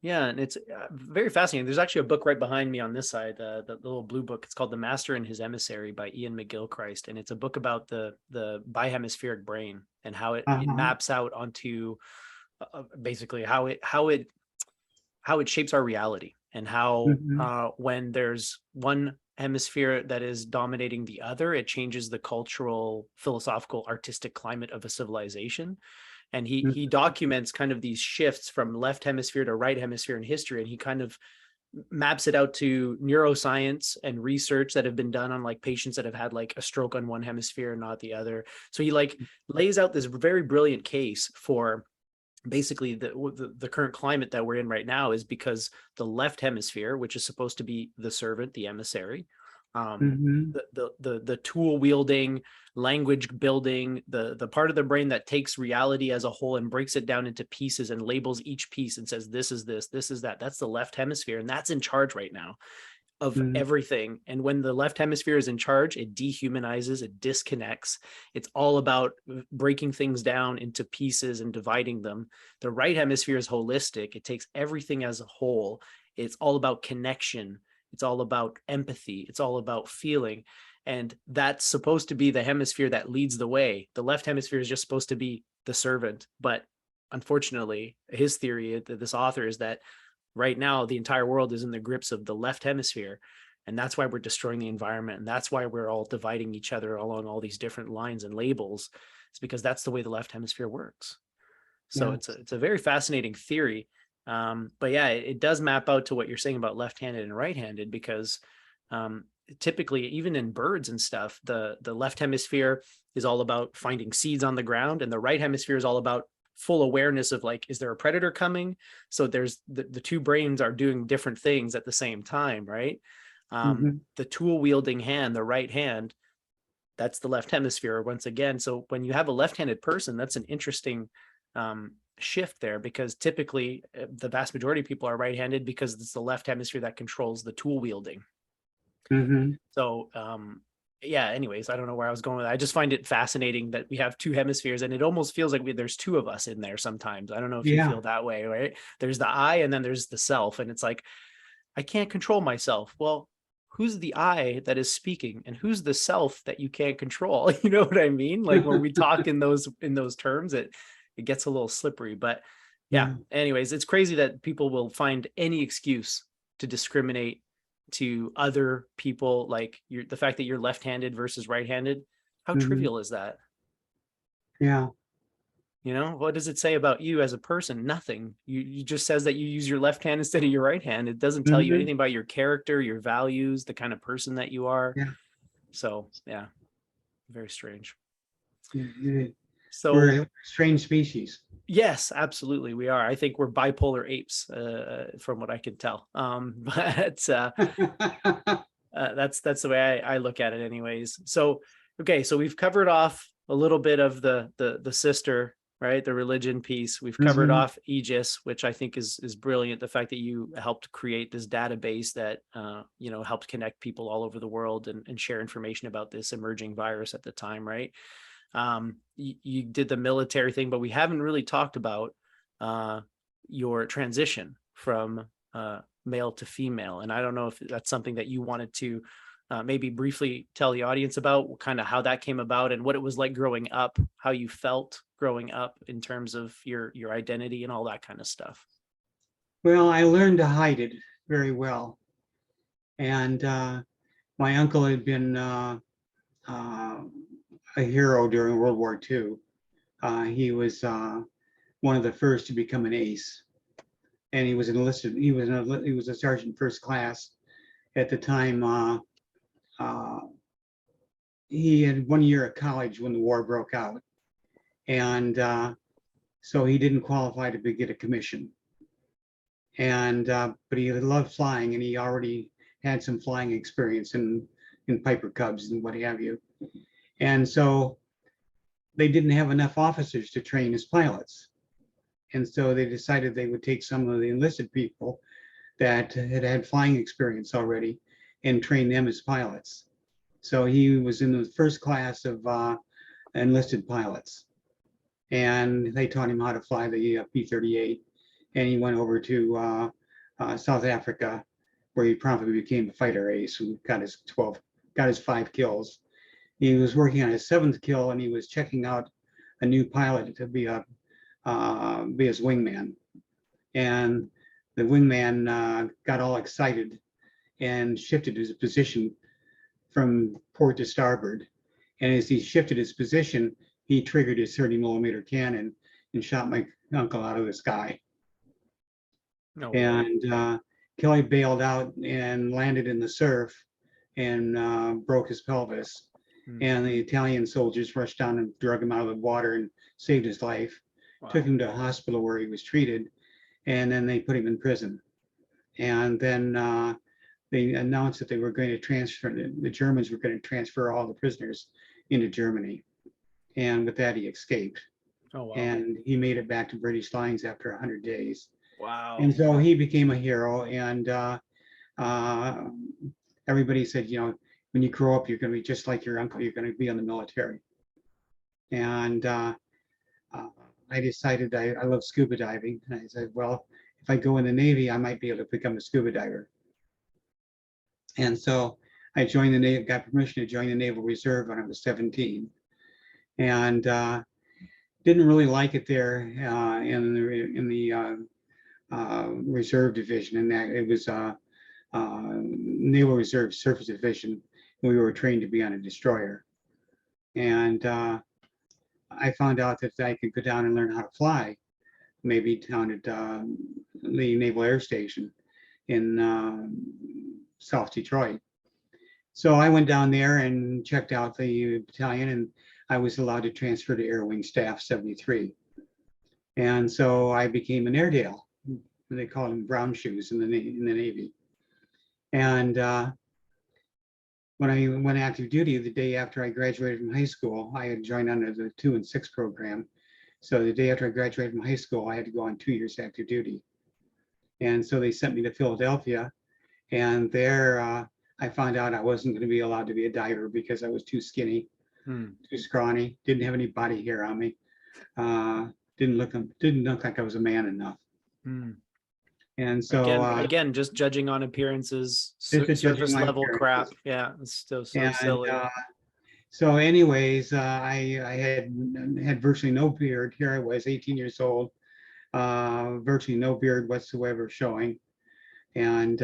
Yeah, and it's very fascinating. There's actually a book right behind me on this side, the little blue book. It's called "The Master and His Emissary" by Ian McGilchrist, and it's a book about the bihemispheric brain and how it Uh-huh. maps out onto basically how it shapes our reality, and how Mhm. when there's one hemisphere that is dominating the other, it changes the cultural, philosophical, artistic climate of a civilization. And he Mhm. documents kind of these shifts from left hemisphere to right hemisphere in history, and he kind of maps it out to neuroscience and research that have been done on like patients that have had like a stroke on one hemisphere and not the other. So he like lays out this very brilliant case for basically the current climate that we're in right now is because the left hemisphere, which is supposed to be the servant, the emissary, Mhm. the tool wielding, language building, the part of the brain that takes reality as a whole and breaks it down into pieces and labels each piece and says this is this is that, that's the left hemisphere, and that's in charge right now of Mhm. everything. And when the left hemisphere is in charge, it dehumanizes, it disconnects. It's all about breaking things down into pieces and dividing them. The right hemisphere is holistic, it takes everything as a whole. It's all about connection, it's all about empathy, it's all about feeling. And that's supposed to be the hemisphere that leads the way. The left hemisphere is just supposed to be the servant. But unfortunately, his theory, this author, is that right now the entire world is in the grips of the left hemisphere, and that's why we're destroying the environment, and that's why we're all dividing each other along all these different lines and labels. It's because that's the way the left hemisphere works. So Yeah. it's a very fascinating theory. But yeah, it does map out to what you're saying about left-handed and right-handed, because typically even in birds and stuff, the left hemisphere is all about finding seeds on the ground, and the right hemisphere is all about full awareness of like, is there a predator coming? So there's the two brains are doing different things at the same time, right? Mhm. The tool wielding hand, the right hand, that's the left hemisphere once again. So when you have a left-handed person, that's an interesting shift there, because typically the vast majority of people are right-handed because it's the left hemisphere that controls the tool wielding. Mhm. So yeah, anyways, I don't know where I was going with that. I just find it fascinating that we have two hemispheres, and it almost feels like there's two of us in there sometimes. I don't know if you Yeah. feel that way, right? There's the I and then there's the self, and it's like, I can't control myself. Well, who's the I that is speaking, and who's the self that you can't control? You know what I mean? Like when we talk in those terms, it gets a little slippery. But yeah, Yeah. anyways, it's crazy that people will find any excuse to discriminate to other people, like the fact that you're left-handed versus right-handed. How Mhm. trivial is that? Yeah. You know, what does it say about you as a person? Nothing. You just says that you use your left hand instead of your right hand. It doesn't tell you Mhm. anything about your character, your values, the kind of person that you are. Yeah. So yeah, very strange. Mhm. So We're a strange species. yes, absolutely, we are. I think we're bipolar apes, from what I can tell. But that's the way I look at it, anyways. So okay, so we've covered off a little bit of the sister, right? The religion piece. We've covered Mhm. off AEGIS, which I think is brilliant. The fact that you helped create this database that helped connect people all over the world and share information about this emerging virus at the time, right? You did the military thing, but we haven't really talked about your transition from male to female. And I don't know if that's something that you wanted to maybe briefly tell the audience about, kind of how that came about and what it was like growing up, how you felt growing up in terms of your identity and all that kind of stuff. Well, I learned to hide it very well. And my uncle had been uh, a hero during World War II. He was one of the first to become an ace. And he was enlisted. He was a sergeant first class at the time. He had 1 year at college when the war broke out, and so he didn't qualify to get a commission. And but he loved flying, and he already had some flying experience in Piper Cubs and what have you. And so they didn't have enough officers to train as pilots. And so they decided they would take some of the enlisted people that had flying experience already and train them as pilots. So he was in the first class of enlisted pilots. And they taught him how to fly the P-38. And he went over to South Africa, where he promptly became a fighter ace and got his 5 kills. He was working on his 7th kill, and he was checking out a new pilot to be his wingman. And the wingman got all excited and shifted his position from port to starboard. And as he shifted his position, he triggered his 30mm cannon and shot my uncle out of the sky. No. And Kelly bailed out and landed in the surf and broke his pelvis. And the Italian soldiers rushed down and drug him out of the water and saved his life. Wow. Took him to a hospital where he was treated, and then they put him in prison. And then they announced that they were going to transfer, the Germans were going to transfer all the prisoners into Germany. And with that, he escaped. Oh, wow. And he made it back to British lines after 100 days. Wow. And so he became a hero. And everybody said, you know, when you grow up, you're going to be just like your uncle. You're going to be in the military. And I decided I love scuba diving. And I said, well, if I go in the Navy, I might be able to become a scuba diver. And so I joined the Navy, got permission to join the Naval Reserve when I was 17. And didn't really like it there in the Reserve Division. And that it was Naval Reserve Surface Division. We were trained to be on a destroyer. And I found out that I could go down and learn how to fly, maybe down at the Naval Air Station in South Detroit. So I went down there and checked out the battalion, and I was allowed to transfer to Air Wing Staff 73. And so I became an Airedale. They call them brown shoes in the Navy. And when I went active duty the day after I graduated from high school, I had joined under the 2 and 6 program. So the day after I graduated from high school, I had to go on 2 years active duty. And so they sent me to Philadelphia, and there I found out I wasn't going to be allowed to be a diver because I was too skinny, too scrawny, didn't have any body hair on me, didn't look like I was a man enough. And so again, just judging on appearances, surface level crap. Yeah, it's still so silly. So anyways, I had virtually no beard. Here I was, 18 years old, virtually no beard whatsoever showing, and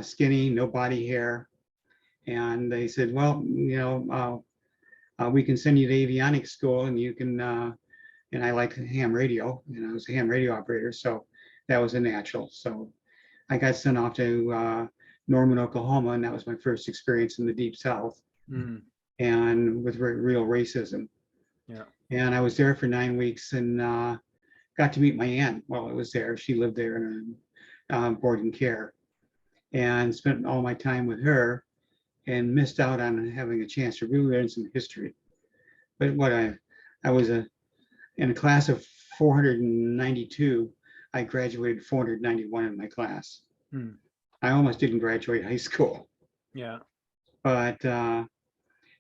skinny, no body hair. And they said, well, you know, we can send you to avionics school, and you can, and I liked ham radio, and I was a ham radio operator, so that was a natural. So I got sent off to Norman, Oklahoma, and that was my first experience in the Deep South, and with real racism. Yeah. And I was there for 9 weeks and got to meet my aunt while I was there. She lived there in board and care, and spent all my time with her, and missed out on having a chance to really learn some history. But what I was in a class of 492. I graduated 491 in my class. I almost didn't graduate high school. Yeah. But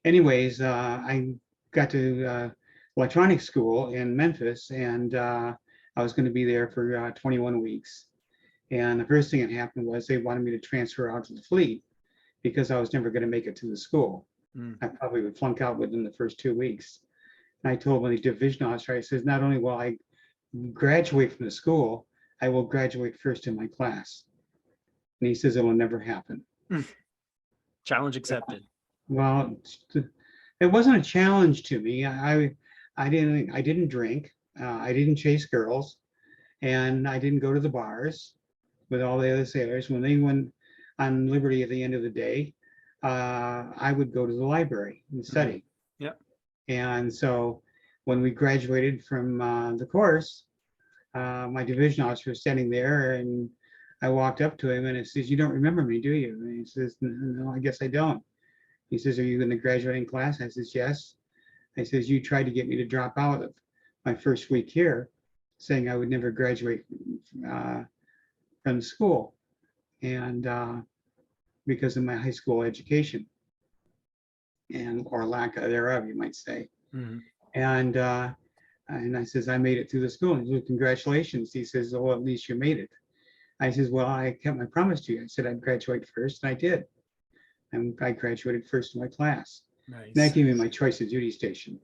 anyways, I got to electronics school in Memphis, and I was going to be there for 21 weeks. And the first thing that happened was they wanted me to transfer out to the fleet because I was never going to make it to the school. I probably would flunk out within the first 2 weeks. And I told my division officer, I says, not only will I graduate from the school, I will graduate first in my class. And he says it will never happen. Challenge accepted. Well, it wasn't a challenge to me. I didn't drink. I didn't chase girls, and I didn't go to the bars with all the other sailors. When they went on liberty at the end of the day, I would go to the library and study. Yeah. And so when we graduated from the course, my division officer was standing there, and I walked up to him and he says, "You don't remember me, do you?" And he says, "No, I guess I don't." He says, "Are you in the graduating class?" I says, "Yes." I says, "You tried to get me to drop out of my first week here, saying I would never graduate from school, and because of my high school education and or lack thereof, you might say." Mm-hmm. And I says, "I made it through the school." And he said, "Congratulations." He says, "Oh, at least you made it." I says, "Well, I kept my promise to you. I said I'd graduate first, and I did. And I graduated first in my class." Nice. And that gave me my choice of duty station.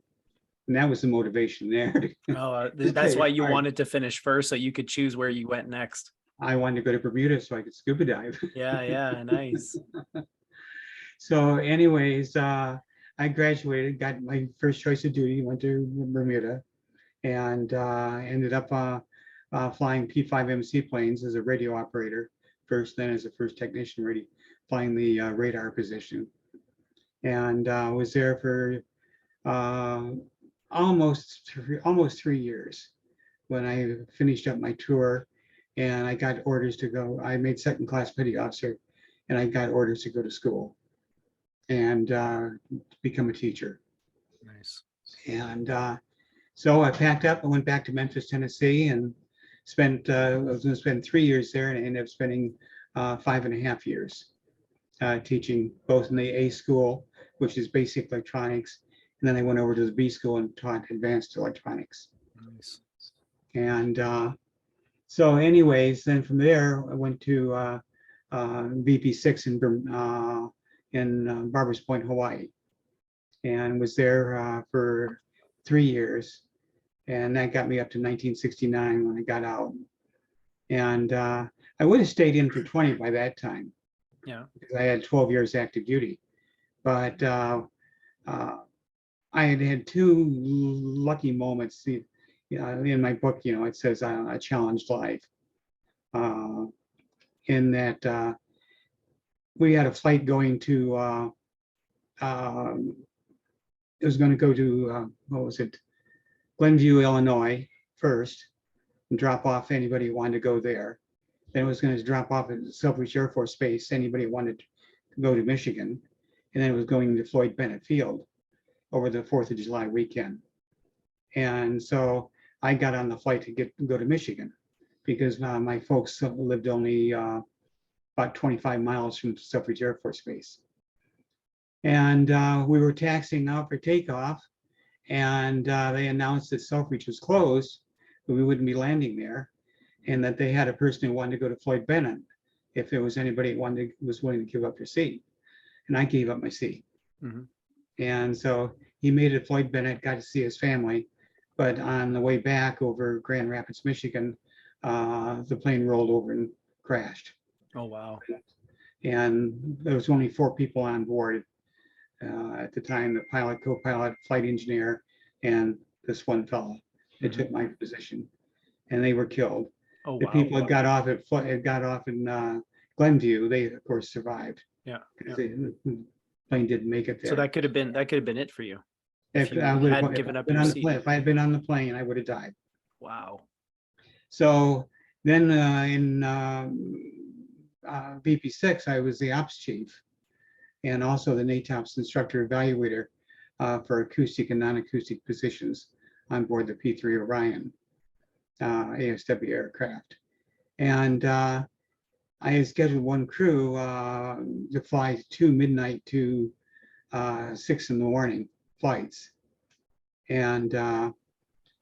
And that was the motivation there. Oh, that's why you wanted to finish first, so you could choose where you went next. I wanted to go to Bermuda so I could scuba dive. Yeah, nice. So anyways, I graduated, got my first choice of duty, went to Bermuda, and ended up flying P-5MC planes as a radio operator first, then as a first technician flying the radar position. And was there for almost 3 years when I finished up my tour, and I got orders to go. I made second class petty officer, and I got orders to go to school and become a teacher. Nice. And so I packed up and went back to Memphis, Tennessee, and spent I was going to spend 3 years there, and I ended up spending 5.5 years teaching both in the A school, which is basic electronics, and then I went over to the B school and taught advanced electronics. Nice. And so anyways, then from there, I went to VP6 in Barbers Point, Hawaii, and was there for 3 years. And that got me up to 1969 when I got out. And I would have stayed in for 20 by that time. Yeah. Because I had 12 years active duty. But I had two lucky moments. In my book, it says a challenged life. In that we had a flight going to, it was going to go to, Glenview, Illinois first, and drop off anybody who wanted to go there. Then it was going to drop off at Selfridge Air Force Base, anybody who wanted to go to Michigan. And then it was going to Floyd Bennett Field over the 4th of July weekend. And so I got on the flight to go to Michigan because my folks lived only about 25 miles from Selfridge Air Force Base. And we were taxiing out for takeoff, and they announced that Selfridge was closed, but we wouldn't be landing there, and that they had a person who wanted to go to Floyd Bennett if there was anybody who was willing to give up their seat. And I gave up my seat. Mm-hmm. And so he made it to Floyd Bennett, got to see his family, but on the way back over Grand Rapids, Michigan, the plane rolled over and crashed. Oh, wow. And there was only 4 people on board at the time: the pilot, co-pilot, flight engineer, and this one fellow that took my position, and they were killed. Oh, The wow. people that got off in Glenview, they of course survived. Yeah. The plane didn't make it there. So that could have been it for you. If I had been on the plane, I would have died. Wow. So then in VP6, I was the ops chief and also the NATOPS instructor evaluator for acoustic and non-acoustic positions on board the P-3 Orion ASW aircraft. And I had scheduled one crew to fly 2 midnight to 6 in the morning flights. And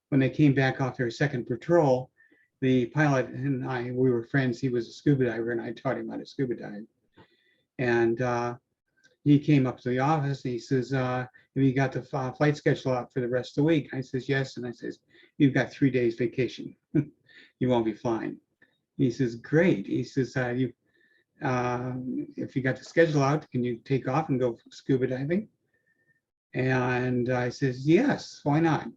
when they came back off their second patrol, the pilot and we were friends. He was a scuba diver, and I taught him how to scuba dive. And he came up to the office and he says, "Have you got the flight schedule out for the rest of the week?" I says, "Yes." And I says, "You've got 3 days vacation. You won't be flying." He says, "Great." He says, if you got the schedule out, can you take off and go scuba diving? And I says, "Yes, why not?"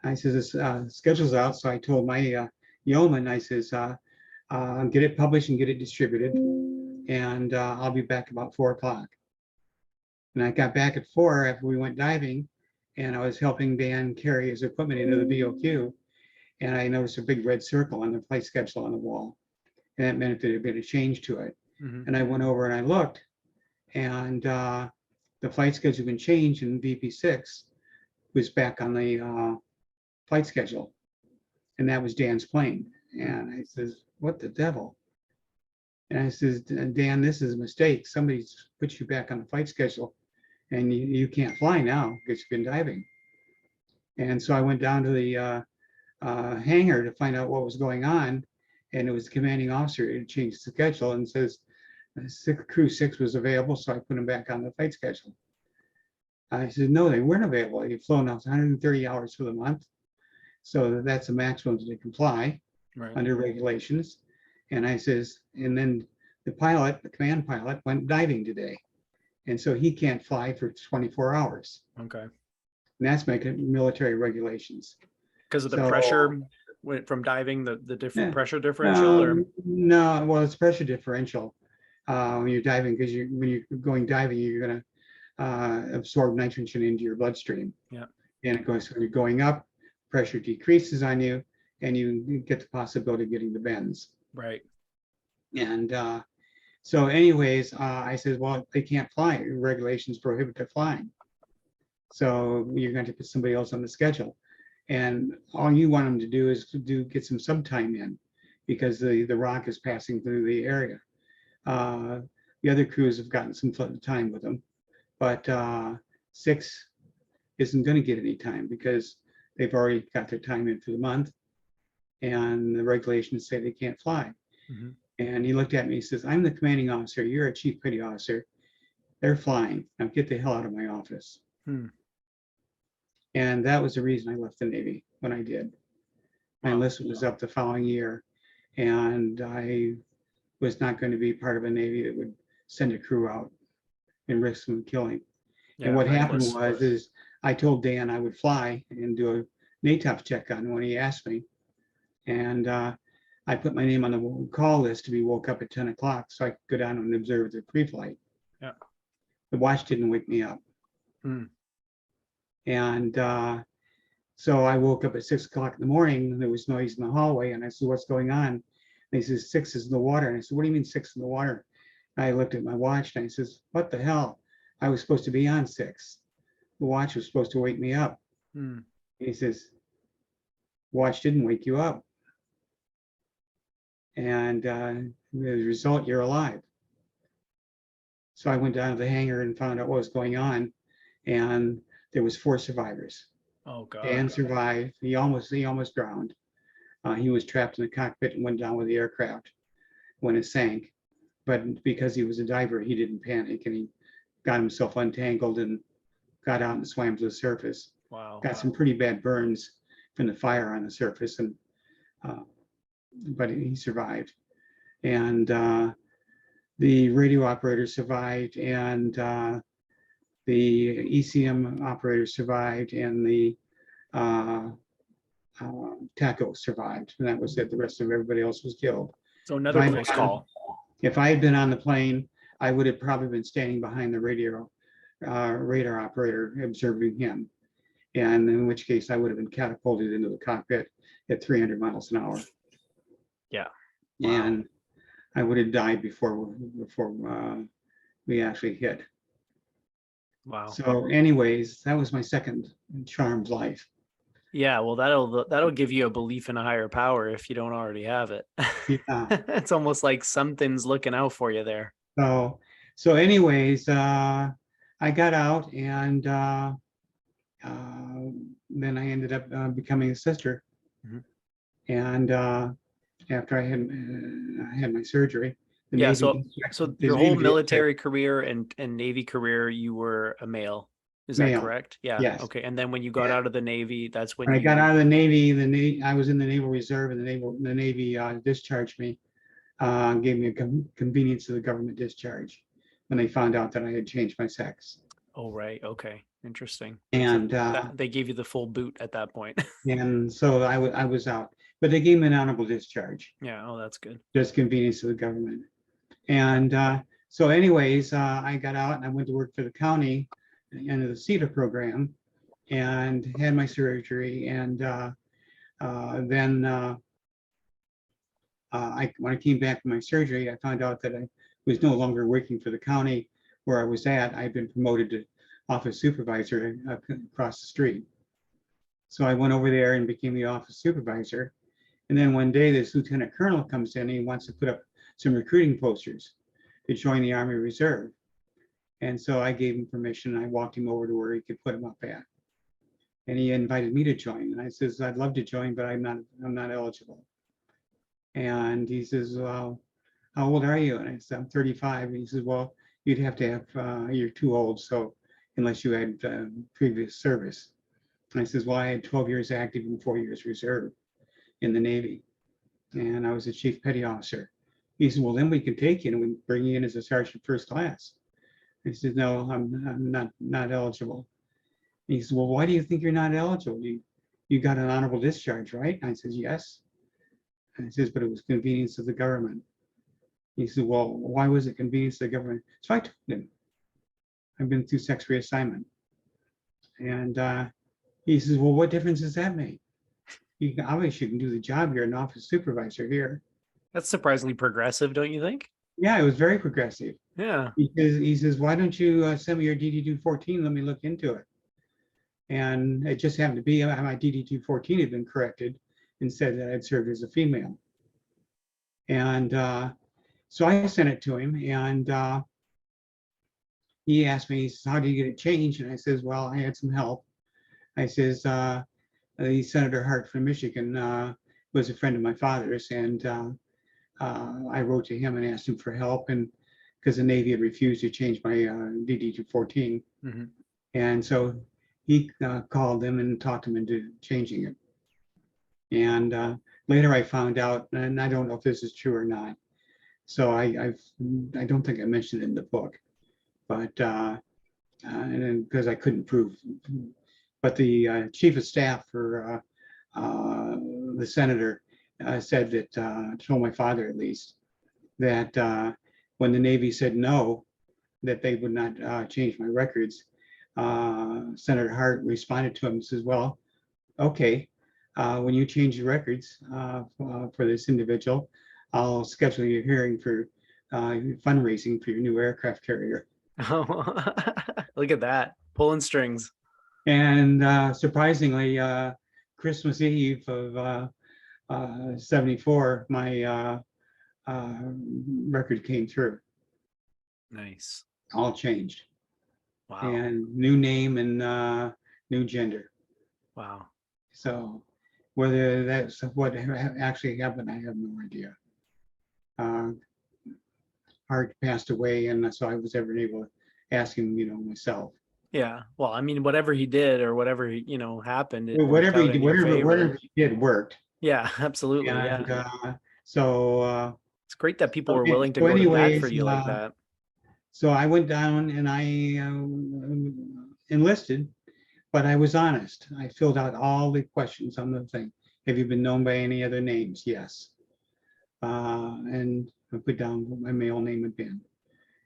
I says, this schedule's out. So I told my yeoman, I says, get it published and get it distributed. And I'll be back about 4 o'clock. And I got back at 4 after we went diving, and I was helping Dan carry his equipment into the BOQ. And I noticed a big red circle on the flight schedule on the wall. And that meant that there had been a change to it. Mhm. And I went over and I looked, and the flight schedule had been changed, and VP6 was back on the flight schedule. And that was Dan's plane. And I says, what the devil? And I says, Dan, this is a mistake. Somebody's put you back on the flight schedule, and you can't fly now because you've been diving. And so I went down to the hangar to find out what was going on. And it was the commanding officer who changed the schedule and says, crew 6 was available, so I put him back on the flight schedule. I said, no, they weren't available. They've flown out 130 hours for the month. So that's the maximum that they can fly under regulations. And I says, and then the pilot, the command pilot, went diving today. And so he can't fly for 24 hours. Okay. And that's making military regulations. Because of the pressure from diving, the different pressure differential, or no, well, it's pressure differential when you're diving, because when you're going diving, you're going to absorb nitrogen into your bloodstream. Yeah. And of course, when you're going up, pressure decreases on you, and you get the possibility of getting the bends. Right. And so anyways, I said, well, they can't fly. Regulations prohibit their flying. So you're going to put somebody else on the schedule. And all you want them to do is get some sub time in, because the rock is passing through the area. The other crews have gotten some time with them, but 6 isn't going to get any time because they've already got their time in for the month, and the regulations say they can't fly. Mm-hmm. And he looked at me, he says, I'm the commanding officer, you're a chief petty officer, they're flying, now get the hell out of my office. And that was the reason I left the Navy when I did. My enlistment was up the following year, and I was not going to be part of a Navy that would send a crew out and risk them killing. Yeah, and what happened was I told Dan I would fly and do a NATOF check on when he asked me. And I put my name on the call list to be woke up at 10 o'clock so I could go down and observe the pre-flight. Yeah. The watch didn't wake me up. And so I woke up at 6 o'clock in the morning, and there was noise in the hallway, and I said, what's going on? And he says, 6 is in the water. And I said, what do you mean 6 in the water? And I looked at my watch, and I says, what the hell? I was supposed to be on 6. The watch was supposed to wake me up. And he says, watch didn't wake you up. And the result, you're alive. So I went down to the hangar and found out what was going on. And there was 4 survivors. Oh God. Dan survived. He almost drowned. He was trapped in the cockpit and went down with the aircraft when it sank. But because he was a diver, he didn't panic, and he got himself untangled and got out and swam to the surface. Wow. Got some pretty bad burns from the fire on the surface, and but he survived. And the radio operator survived, and the ECM operator survived, and the TACO survived, and that was it. The rest of everybody else was killed. So another close call. If I had been on the plane, I would have probably been standing behind the radar operator observing him, and in which case I would have been catapulted into the cockpit at 300 miles an hour. Yeah. And I would have died before we actually hit. Wow. So anyways, that was my second charmed life. Yeah, well, that'll give you a belief in a higher power if you don't already have it. Yeah. It's almost like something's looking out for you there. So anyways, I got out, and then I ended up becoming a sister. And after I had my surgery, yeah. So your whole military career and Navy career, you were a male. Is that correct? Yeah. Yes. Okay. And then when you got out of the Navy, that's when I got out of the Navy. I was in the Naval Reserve, and the Navy discharged me, gave me a convenience of the government discharge when they found out that I had changed my sex. Oh, right. Okay. Interesting. And They gave you the full boot at that point. and so I was out, but they gave me an honorable discharge, Yeah. Oh, that's good. just convenience of the government. And so anyways, I got out and I went to work for the county under the CETA program and had my surgery. And then when I came back from my surgery, I found out that I was no longer working for the county where I was at. I had been promoted to office supervisor across the street. So I went over there and became the office supervisor. And then one day this lieutenant colonel comes in and he wants to put up some recruiting posters to join the Army Reserve. And so I gave him permission. I walked him over to where he could put them up at. And he invited me to join. And I says, I'd love to join, but I'm not eligible. And he says, well, how old are you? And I said, I'm 35. And he says, well, you'd have to have, you're too old. So unless you had previous service. And I says, well, I had 12 years active and 4 years reserve in the Navy. And I was a chief petty officer. He said, well, then we can take you and we bring you in as a sergeant first class. I said, no, I'm not eligible. He said, well, why do you think you're not eligible? You got an honorable discharge, right? And I said, yes. And he says, but it was convenience of the government. He said, well, why was it convenience of the government? So I told him, I've been through sex reassignment. And he says, well, what difference does that make? You obviously can do the job. You're an office supervisor here. That's surprisingly progressive, don't you think? Yeah, it was very progressive. Yeah. He says, why don't you send me your DD-214? Let me look into it. And it just happened to be my DD-214 had been corrected and said that I'd served as a female. And so I sent it to him, and he asked me, he says, how do you get it changed? And I says, well, I had some help. I says, the Senator Hart from Michigan was a friend of my father's, and I wrote to him and asked him for help, and because the Navy had refused to change my DD-214. Mm-hmm. And so he called them and talked them into changing it. And later I found out, and I don't know if this is true or not, so I don't think I mentioned it in the book, but and because I couldn't prove, but the chief of staff for the senator said that, told my father at least, that when the Navy said no, that they would not change my records, Senator Hart responded to him and says, well, okay, when you change your records for this individual, I'll schedule your hearing for fundraising for your new aircraft carrier. Oh, look at that, pulling strings. And surprisingly, Christmas Eve of 74, my record came through. Nice. All changed. Wow. And new name and new gender. Wow. So whether that's what actually happened, I have no idea. Hart passed away, and so I was ever able to ask him, myself. Yeah. Well, I mean, whatever he did or whatever, happened. Well, whatever he did worked. Yeah, absolutely. And yeah. So it's great that people were willing to go to bat for you like that. So I went down and I enlisted, but I was honest. I filled out all the questions on the thing. Have you been known by any other names? Yes. And I put down what my male name had been.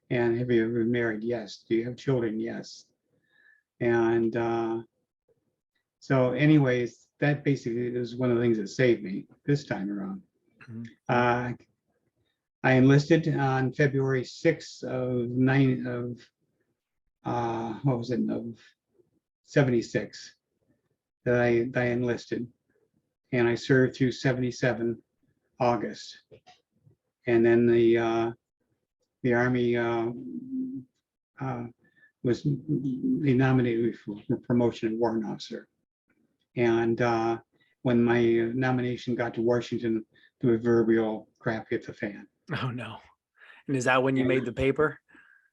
And have you ever been married? Yes. Do you have children? Yes. And so anyways, that basically is one of the things that saved me this time around. Mm-hmm. I enlisted on February 6th of 76 that I enlisted, and I served through 77 August, and then the Army they nominated me for promotion as warrant officer, and when my nomination got to Washington, the proverbial crap hit the fan. Oh no! And is that when you made the paper?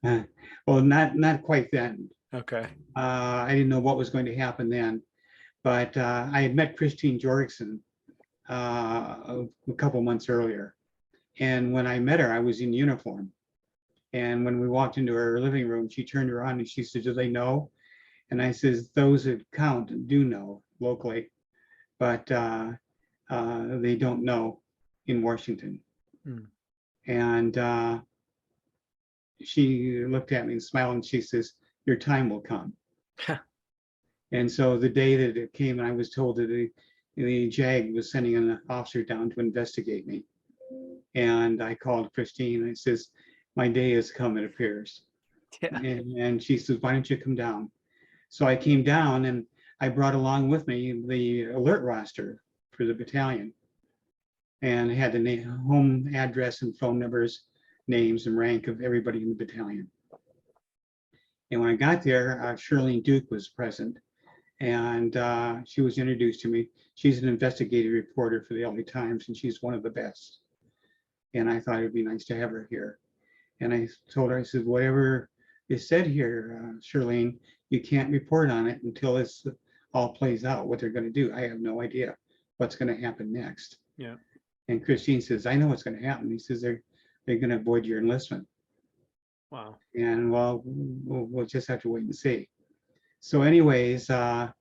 Well, not quite then. Okay. I didn't know what was going to happen then, but I had met Christine Jorgensen a couple months earlier, and when I met her, I was in uniform. And when we walked into her living room, she turned around and she said, "Do they know?" And I says, those that count do know locally, but they don't know in Washington. Hmm. And she looked at me and smiled, and she says, your time will come. And so the day that it came, and I was told that the JAG was sending an officer down to investigate me. And I called Christine, and I says, my day has come, it appears. Yeah. And she says, why don't you come down? So I came down, and I brought along with me the alert roster for the battalion. And I had the home address and phone numbers, names and rank of everybody in the battalion. And when I got there, Shirlene Duke was present, and she was introduced to me. She's an investigative reporter for the LA Times, and she's one of the best. And I thought it'd be nice to have her here. And I told her, I said, whatever is said here, Shirlene, you can't report on it until this all plays out, what they're going to do. I have no idea what's going to happen next. Yeah. And Christine says, I know what's going to happen. He says, they're going to avoid your enlistment. Wow. And well, we'll just have to wait and see. So anyways, I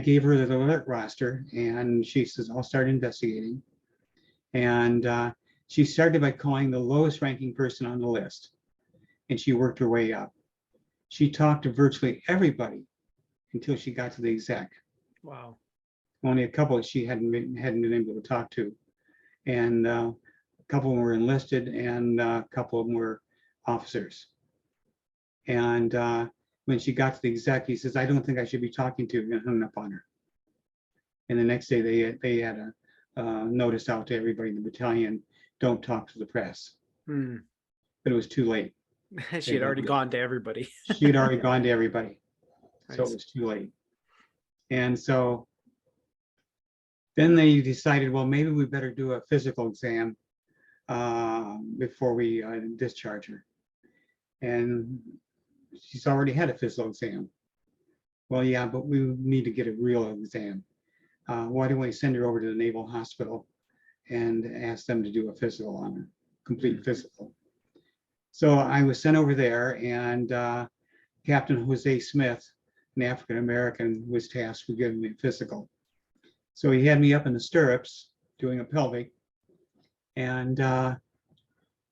gave her the alert roster, and she says, I'll start investigating. And she started by calling the lowest ranking person on the list, and she worked her way up. She talked to virtually everybody until she got to the exec. Wow. Only a couple she hadn't been able to talk to. And a couple of them were enlisted, and a couple of them were officers. And when she got to the exec, he says, I don't think I should be talking to you, and hung up on her. And the next day they had a notice out to everybody in the battalion, don't talk to the press. Hmm. But it was too late. She had already gone to everybody. She had already gone to everybody. So Nice. it was too late. And so then they decided, well, maybe we better do a physical exam before we discharge her. And she's already had a physical exam. Well, yeah, but we need to get a real exam. Why don't we send her over to the Naval Hospital and ask them to do a physical on her, complete physical. So I was sent over there, and Captain Jose Smith, an African-American, was tasked with giving me a physical. So he had me up in the stirrups doing a pelvic, and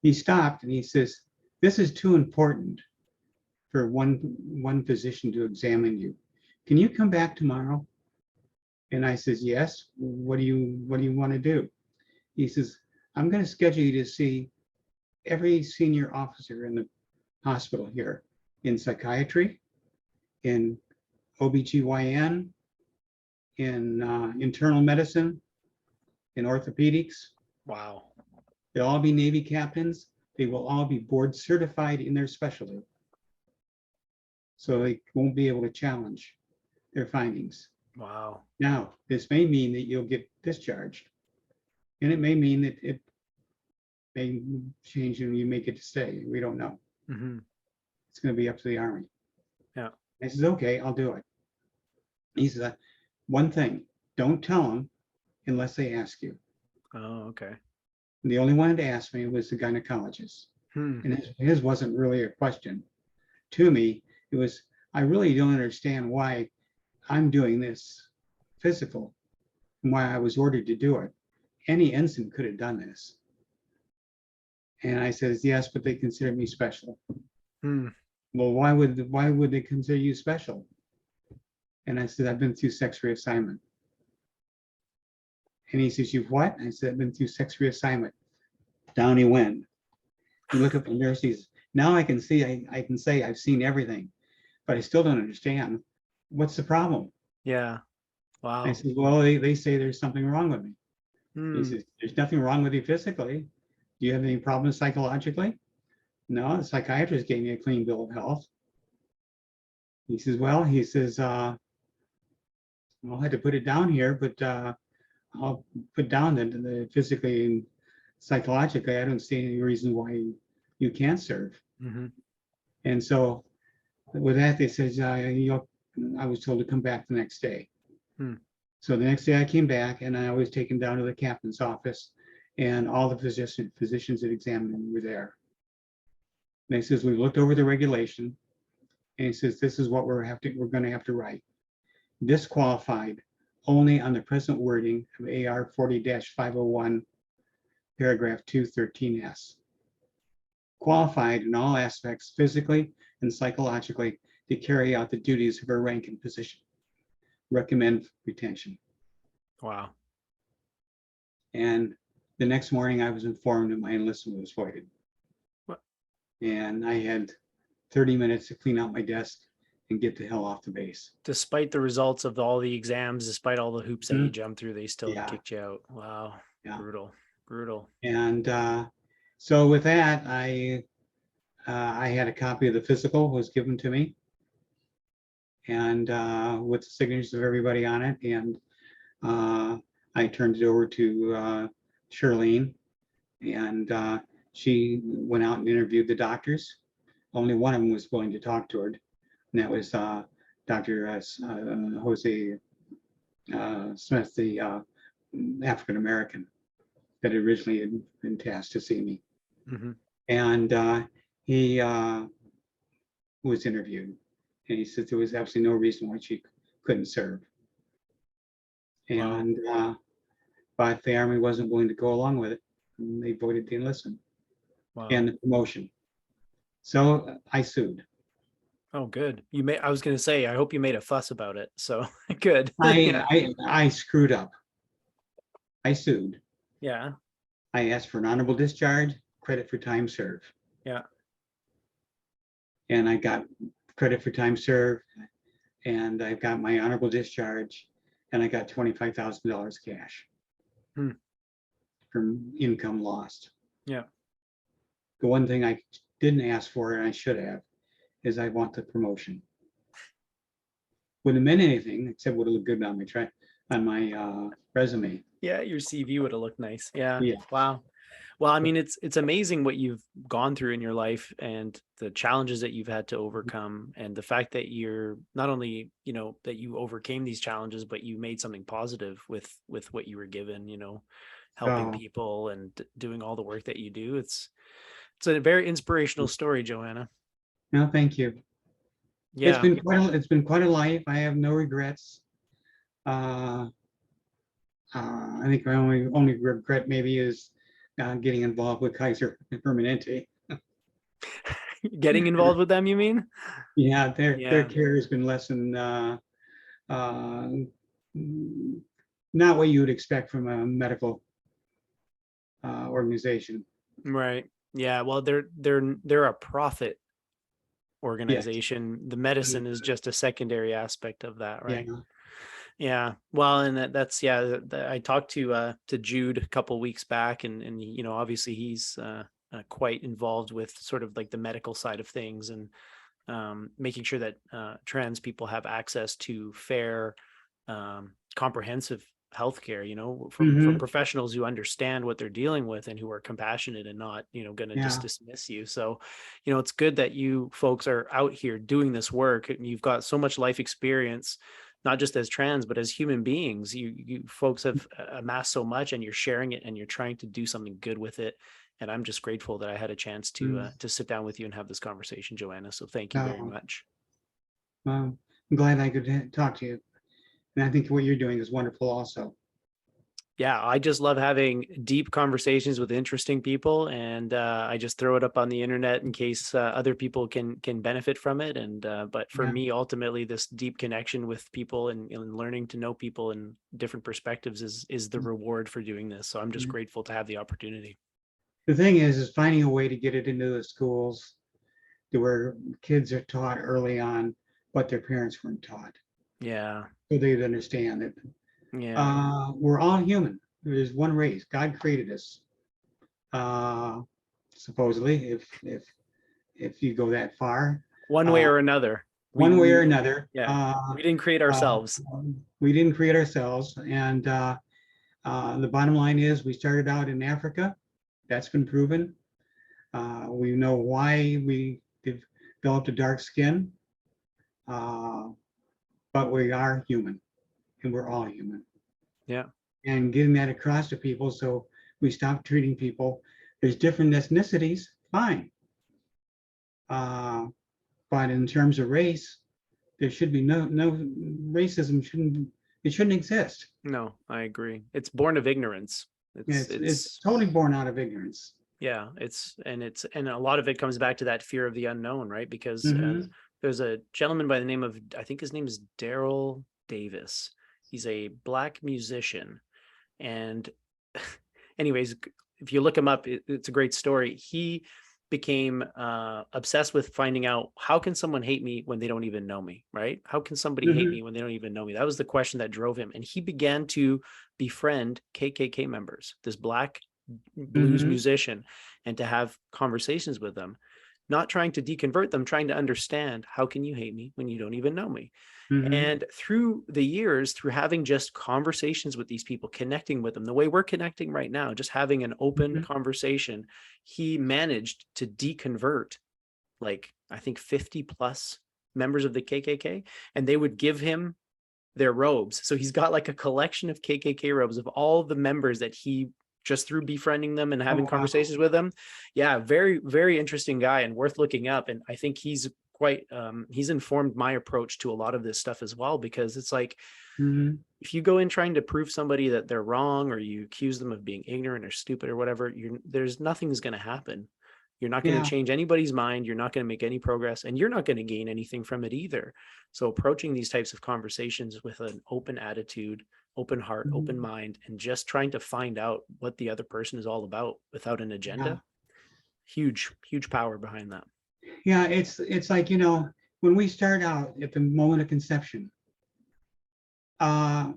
he stopped and he says, this is too important for one physician to examine you. Can you come back tomorrow? And I says, yes. What do you want to do? He says, I'm going to schedule you to see every senior officer in the hospital here, in psychiatry, in OBGYN, in internal medicine, in orthopedics. Wow. They'll all be Navy captains. They will all be board certified in their specialty. So they won't be able to challenge their findings. Wow. Now, this may mean that you'll get discharged, and it may mean that it may change and you may get to stay. We don't know. Mm-hmm. It's going to be up to the Army. Yeah. I says, okay, I'll do it. He says, one thing, don't tell them unless they ask you. Oh, okay. And the only one to ask me was the gynecologist. And his wasn't really a question to me. It was, I really don't understand why I'm doing this physical and why I was ordered to do it. Any ensign could have done this. And I says, yes, but they consider me special. Well, why would they consider you special? And I said, I've been through sex reassignment. And he says, you've what? I said, I've been through sex reassignment. Down he went. You look up the nurses. Now I can see, I can say I've seen everything, but I still don't understand. What's the problem? Yeah. Wow. I said, well, they say there's something wrong with me. He says, there's nothing wrong with you physically. Do you have any problems psychologically? No, the psychiatrist gave me a clean bill of health. He says, well, I'll have to put it down here, but I'll put down that physically and psychologically, I don't see any reason why you can't serve. And so with that, they said, I was told to come back the next day. So the next day I came back, and I was taken down to the captain's office, and all the physicians that examined me were there. And they says, we've looked over the regulation. And he says, this is what we're going to have to write. Disqualified only on the present wording of AR 40-501, paragraph 213S. Qualified in all aspects, physically and psychologically, to carry out the duties of her rank and position. Recommend retention. Wow. And the next morning I was informed that my enlistment was voided. What? And I had 30 minutes to clean out my desk and get the hell off the base. Despite the results of all the exams, despite all the hoops that you jumped through, they still kicked you out. Wow. Yeah. Brutal. And so with that, I had a copy of the physical was given to me, and with the signatures of everybody on it. And I turned it over to Charlene, and she went out and interviewed the doctors. Only one of them was willing to talk to her, and that was Dr. Jose Smith, the African American that originally had been tasked to see me. Mm-hmm. And he was interviewed, and he said there was absolutely no reason why she couldn't serve. Wow. And but the Army wasn't willing to go along with it, and they voided the enlistment and the promotion. So I sued. Oh, good. I was going to say, I hope you made a fuss about it. So good. I screwed up. I sued. Yeah. I asked for an honorable discharge, credit for time served. Yeah. And I got credit for time served, and I got my honorable discharge, and I got $25,000 cash from income lost. Yeah. The one thing I didn't ask for, and I should have, is I want the promotion. Wouldn't have meant anything except would have looked good on my resume. Yeah, your CV would have looked nice. Yeah. Yeah. Wow. Well, I mean, it's amazing what you've gone through in your life and the challenges that you've had to overcome, and the fact that you're not only, that you overcame these challenges, but you made something positive with what you were given, helping people and doing all the work that you do. It's a very inspirational story, Joanna. No, thank you. Yeah. It's been quite a life. I have no regrets. I think my only regret maybe is getting involved with Kaiser Permanente. Getting involved with them, you mean? Yeah, their care has been less than not what you would expect from a medical organization. Right. Yeah. Well, they're a profit organization. Yes. The medicine is just a secondary aspect of that, right? Yeah. Yeah. Well, and that's I talked to Jude a couple of weeks back, and obviously he's quite involved with sort of like the medical side of things, and making sure that trans people have access to fair, comprehensive healthcare, from professionals who understand what they're dealing with and who are compassionate and not, going to just dismiss you. So, it's good that you folks are out here doing this work, and you've got so much life experience, not just as trans, but as human beings. You folks have amassed so much, and you're sharing it, and you're trying to do something good with it. And I'm just grateful that I had a chance to sit down with you and have this conversation, Joanna. So thank you very much. I'm glad I could talk to you. And I think what you're doing is wonderful also. Yeah, I just love having deep conversations with interesting people, and I just throw it up on the internet in case other people can benefit from it. And but for me, ultimately, this deep connection with people and learning to know people in different perspectives is the reward for doing this. So I'm just grateful to have the opportunity. The thing is finding a way to get it into the schools to where kids are taught early on what their parents weren't taught. Yeah. So they'd understand it. Yeah. We're all human. There's one race. God created us. Supposedly, if you go that far. One way or another. One way or another. Yeah. We didn't create ourselves. We didn't create ourselves. And the bottom line is we started out in Africa. That's been proven. We know why we developed a dark skin. But we are human, and we're all human. Yeah. And getting that across to people, so we stop treating people. There's different ethnicities, fine. But But in terms of race, there should be no racism. Shouldn't exist. No, I agree. It's born of ignorance. It's totally born out of ignorance. Yeah, and a lot of it comes back to that fear of the unknown, right? Because there's a gentleman by the name of, I think his name is Daryl Davis. He's a Black musician. And anyways, if you look him up, it's a great story. He became obsessed with finding out, how can someone hate me when they don't even know me, right? How can somebody hate me when they don't even know me? That was the question that drove him. And he began to befriend KKK members, this Black blues musician, and to have conversations with them, not trying to deconvert them, trying to understand, how can you hate me when you don't even know me? And through the years, through having just conversations with these people, connecting with them the way we're connecting right now, just having an open conversation, he managed to deconvert, like, I think 50 plus members of the KKK, and they would give him their robes. So he's got like a collection of KKK robes of all the members that he, just through befriending them and having conversations with them. Yeah, very, very interesting guy and worth looking up. And I think he's quite, he's informed my approach to a lot of this stuff as well, because it's like, if you go in trying to prove somebody that they're wrong, or you accuse them of being ignorant or stupid or whatever, there's nothing's going to happen. You're not going to change anybody's mind. You're not going to make any progress, and you're not going to gain anything from it either. So approaching these types of conversations with an open attitude, open heart, open mind, and just trying to find out what the other person is all about without an agenda. Huge power behind that. Yeah, it's like, when we start out at the moment of conception, the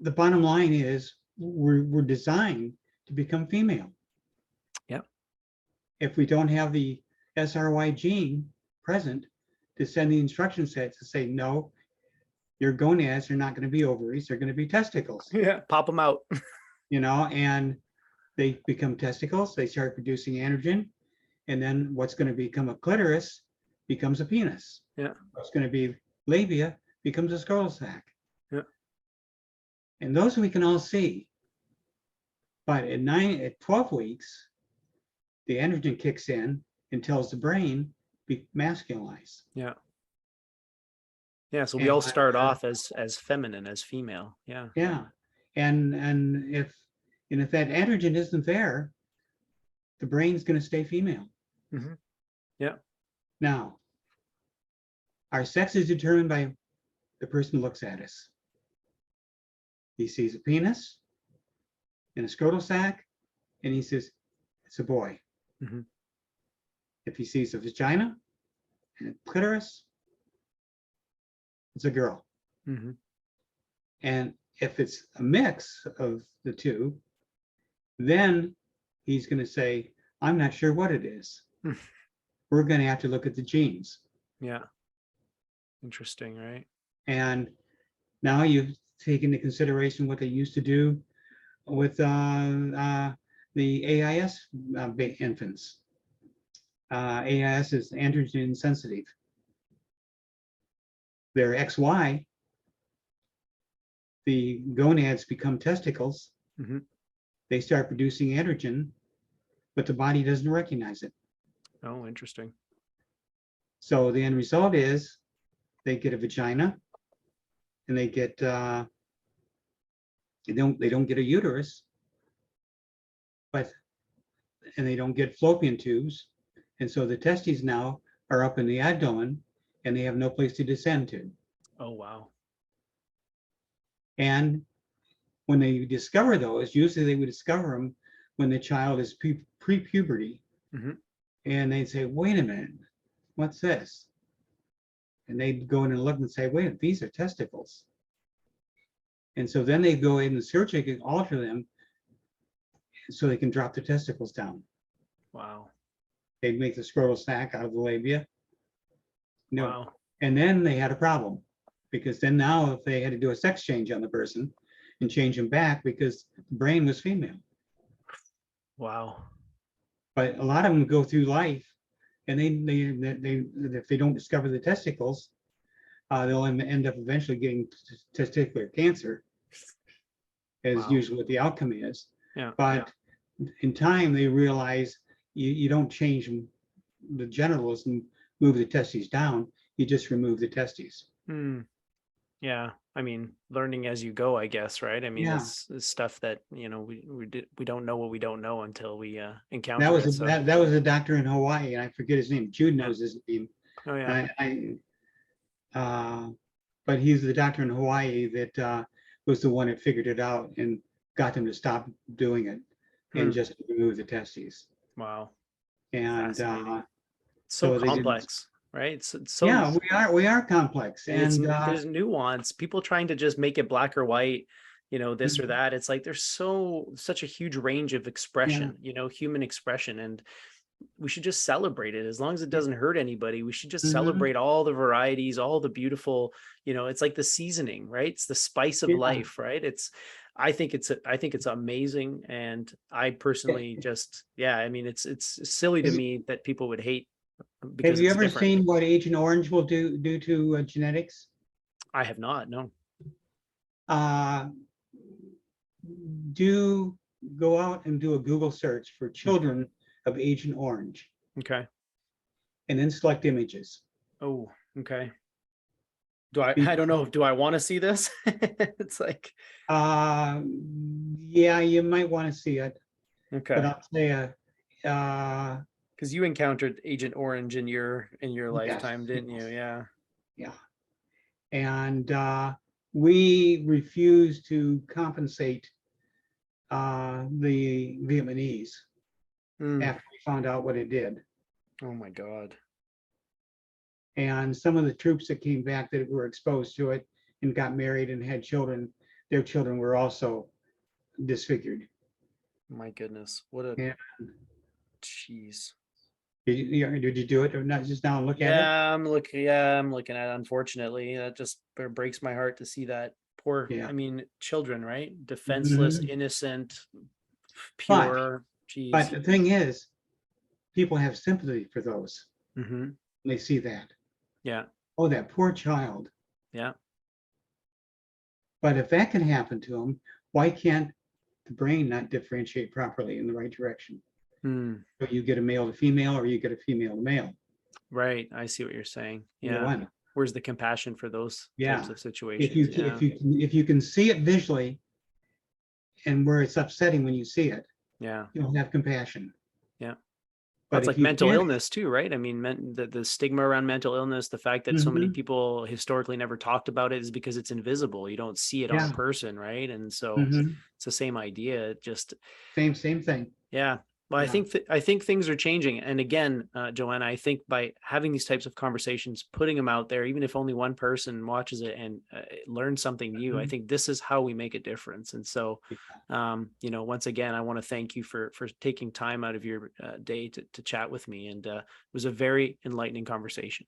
bottom line is we're designed to become female. Yeah. If we don't have the SRY gene present to send the instruction set to say, no, your gonads are not going to be ovaries, they're going to be testicles. Yeah, pop them out. And they become testicles, they start producing androgen, and then what's going to become a clitoris becomes a penis. Yeah. What's going to be labia becomes a scrotal sac. Yeah. And those we can all see. But at 12 weeks, the androgen kicks in and tells the brain be masculinized. Yeah. Yeah, so we all start off as feminine, as female. Yeah. Yeah. And if that androgen isn't there, the brain's going to stay female. Yeah. Now, our sex is determined by the person who looks at us. He sees a penis and a scrotal sac, and he says, it's a boy. If he sees a vagina and a clitoris, it's a girl. And if it's a mix of the two, then he's going to say, I'm not sure what it is. We're going to have to look at the genes. Yeah. Interesting, right? And now you've taken into consideration what they used to do with the AIS infants. AIS is androgen sensitive. Their XY, the gonads become testicles. They start producing androgen, but the body doesn't recognize it. Oh, interesting. So the end result is they get a vagina, and they get they don't get a uterus, and they don't get fallopian tubes, and so the testes now are up in the abdomen, and they have no place to descend to. Oh, wow. And when they discover those, usually they would discover them when the child is pre-puberty. And they'd say, wait a minute, what's this? And they'd go in and look and say, wait, these are testicles. And so then they go in and surgically alter them so they can drop the testicles down. Wow. They'd make the scrotal sac out of the labia. No. Wow. And then they had a problem, because then now if they had to do a sex change on the person and change them back because the brain was female. Wow. But a lot of them go through life, and they if they don't discover the testicles, they'll end up eventually getting testicular cancer, as usually what the outcome is. Yeah. But in time, they realize you don't change the genitals and move the testes down. You just remove the testes. Hmm. Yeah. I mean, learning as you go, I guess, right? I mean, Yeah. this is stuff that, you know, we don't know what we don't know until we That encounter was it. So that was a doctor in Hawaii, and I forget his name. Jude yeah. knows his name. Oh yeah. But he's the doctor in Hawaii that was the one that figured it out and got them to stop doing it and Hmm. just remove the testes. Wow. And Fascinating. So so they didn't. complex, right? It's so Yeah, we are complex, it's and there's nuance. People trying to just make it black or white, you know, this or mhm, that. It's like there's such a huge range of yeah, expression, you know, human expression, and we should just celebrate it as long as it yeah, doesn't hurt anybody. We should just mhm, celebrate all the varieties, all the beautiful, you know, it's like the seasoning, right? It's the spice of yeah. life, right? I think it's amazing, and I personally just, yeah, I mean, it's silly to Has- me that people would hate Have because you it's ever different. seen what Agent Orange will do to genetics? I have not, no. Uh, do go out and do a Google search for Hmm. children of Agent Orange, Okay. and then select images. Oh, okay. Be- I don't know. Do I want to see this? It's like, Uh, yeah, you might want to see it, but okay. I'll tell you, Because you encountered Agent Orange in your yes, lifetime, didn't you? yes, Yeah. yeah. And we refuse to compensate the Vietnamese Mm. after we found out what it did. Oh my God. And some of the troops that came back that were exposed to it and got married and had children, their children were also disfigured. My goodness. What a And jeez. did you do it or not? Just now look at it? Yeah, I'm looking. Yeah, I'm looking at it. Unfortunately, that just breaks my heart to see that poor. Yeah. I mean, children, right? Defenseless, Mhm. innocent, But pure. but Jeez. the thing is, people have sympathy for those Hmm. when they see that. Yeah. Oh, that poor child. Yeah. But if that can happen to them, why can't the brain not differentiate properly in the right direction? Hmm. So you get a male to female, or you get a female to male. Right. I see what you're saying. Either Yeah. one. Where's the compassion for those types Yeah. of If situations? you Yeah. if you can see it visually, and where it's upsetting when you see it, Yeah. you'll have compassion. Yeah. Well, But it's if like you mental can't, illness too, right? I mean, the stigma around mental illness, the fact that so many mhm, people historically never talked about it is because it's invisible. You don't see it on a yeah, person, right? And so mhm, it's the same idea. It just, same thing. yeah. Well, Yeah. I think things are changing. And again, Joanna, I think by having these types of conversations, putting them out there, even if only one person watches it and learns something new, I Mhm. think this is how we make a difference. And so, Yeah. you know, once again, I want to thank you for taking time out of your day to chat with me. And it was a very enlightening conversation.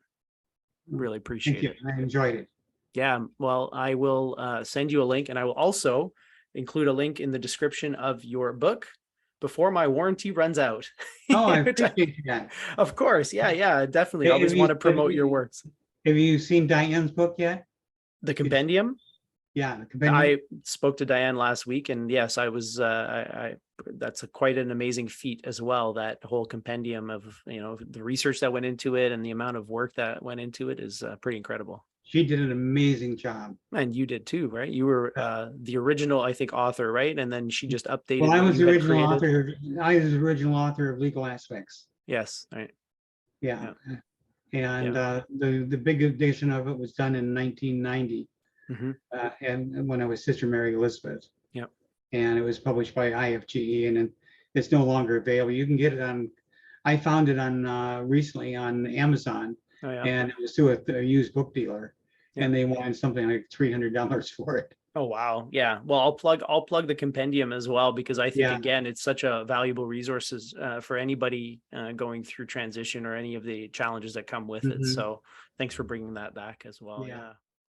Really Thank appreciate you. it. I enjoyed it. Yeah. Well, I will send you a link, and I will also include a link in the description of your book before my warranty runs out. Oh, I Which appreciate that. of course. Yeah. Yeah. Definitely. I Have always you want to promote your works. have you seen Diane's book yet? The Did you, compendium. yeah, the compendium. I spoke to Diane last week, and yes, I was. That's quite an amazing feat as well. That whole compendium of, you know, the research that went into it and the amount of work that went into it is pretty incredible. She did an amazing job. And you did too, right? You were Yeah. the original, I think, author, right? And then she just Well, updated I what was you the had original created. author. I was the original author of Legal Aspects. Yes, right. Yeah. Yeah, And yeah. the big edition of it was done in 1990, Hmm. and when I was Sister Mary Elizabeth, Yeah. and it was published by IFGE, and it's no longer available. You can get it on. I found it on recently on Amazon, Oh yeah. and it was through a used book dealer, Yeah. and they wanted something like $300 for it. Oh wow. Yeah. Well, I'll plug the compendium as well, because I think Yeah. again it's such a valuable resource for anybody going through transition or any of the challenges that come with it. Mhm. So thanks for bringing that back as well. Yeah. Yeah.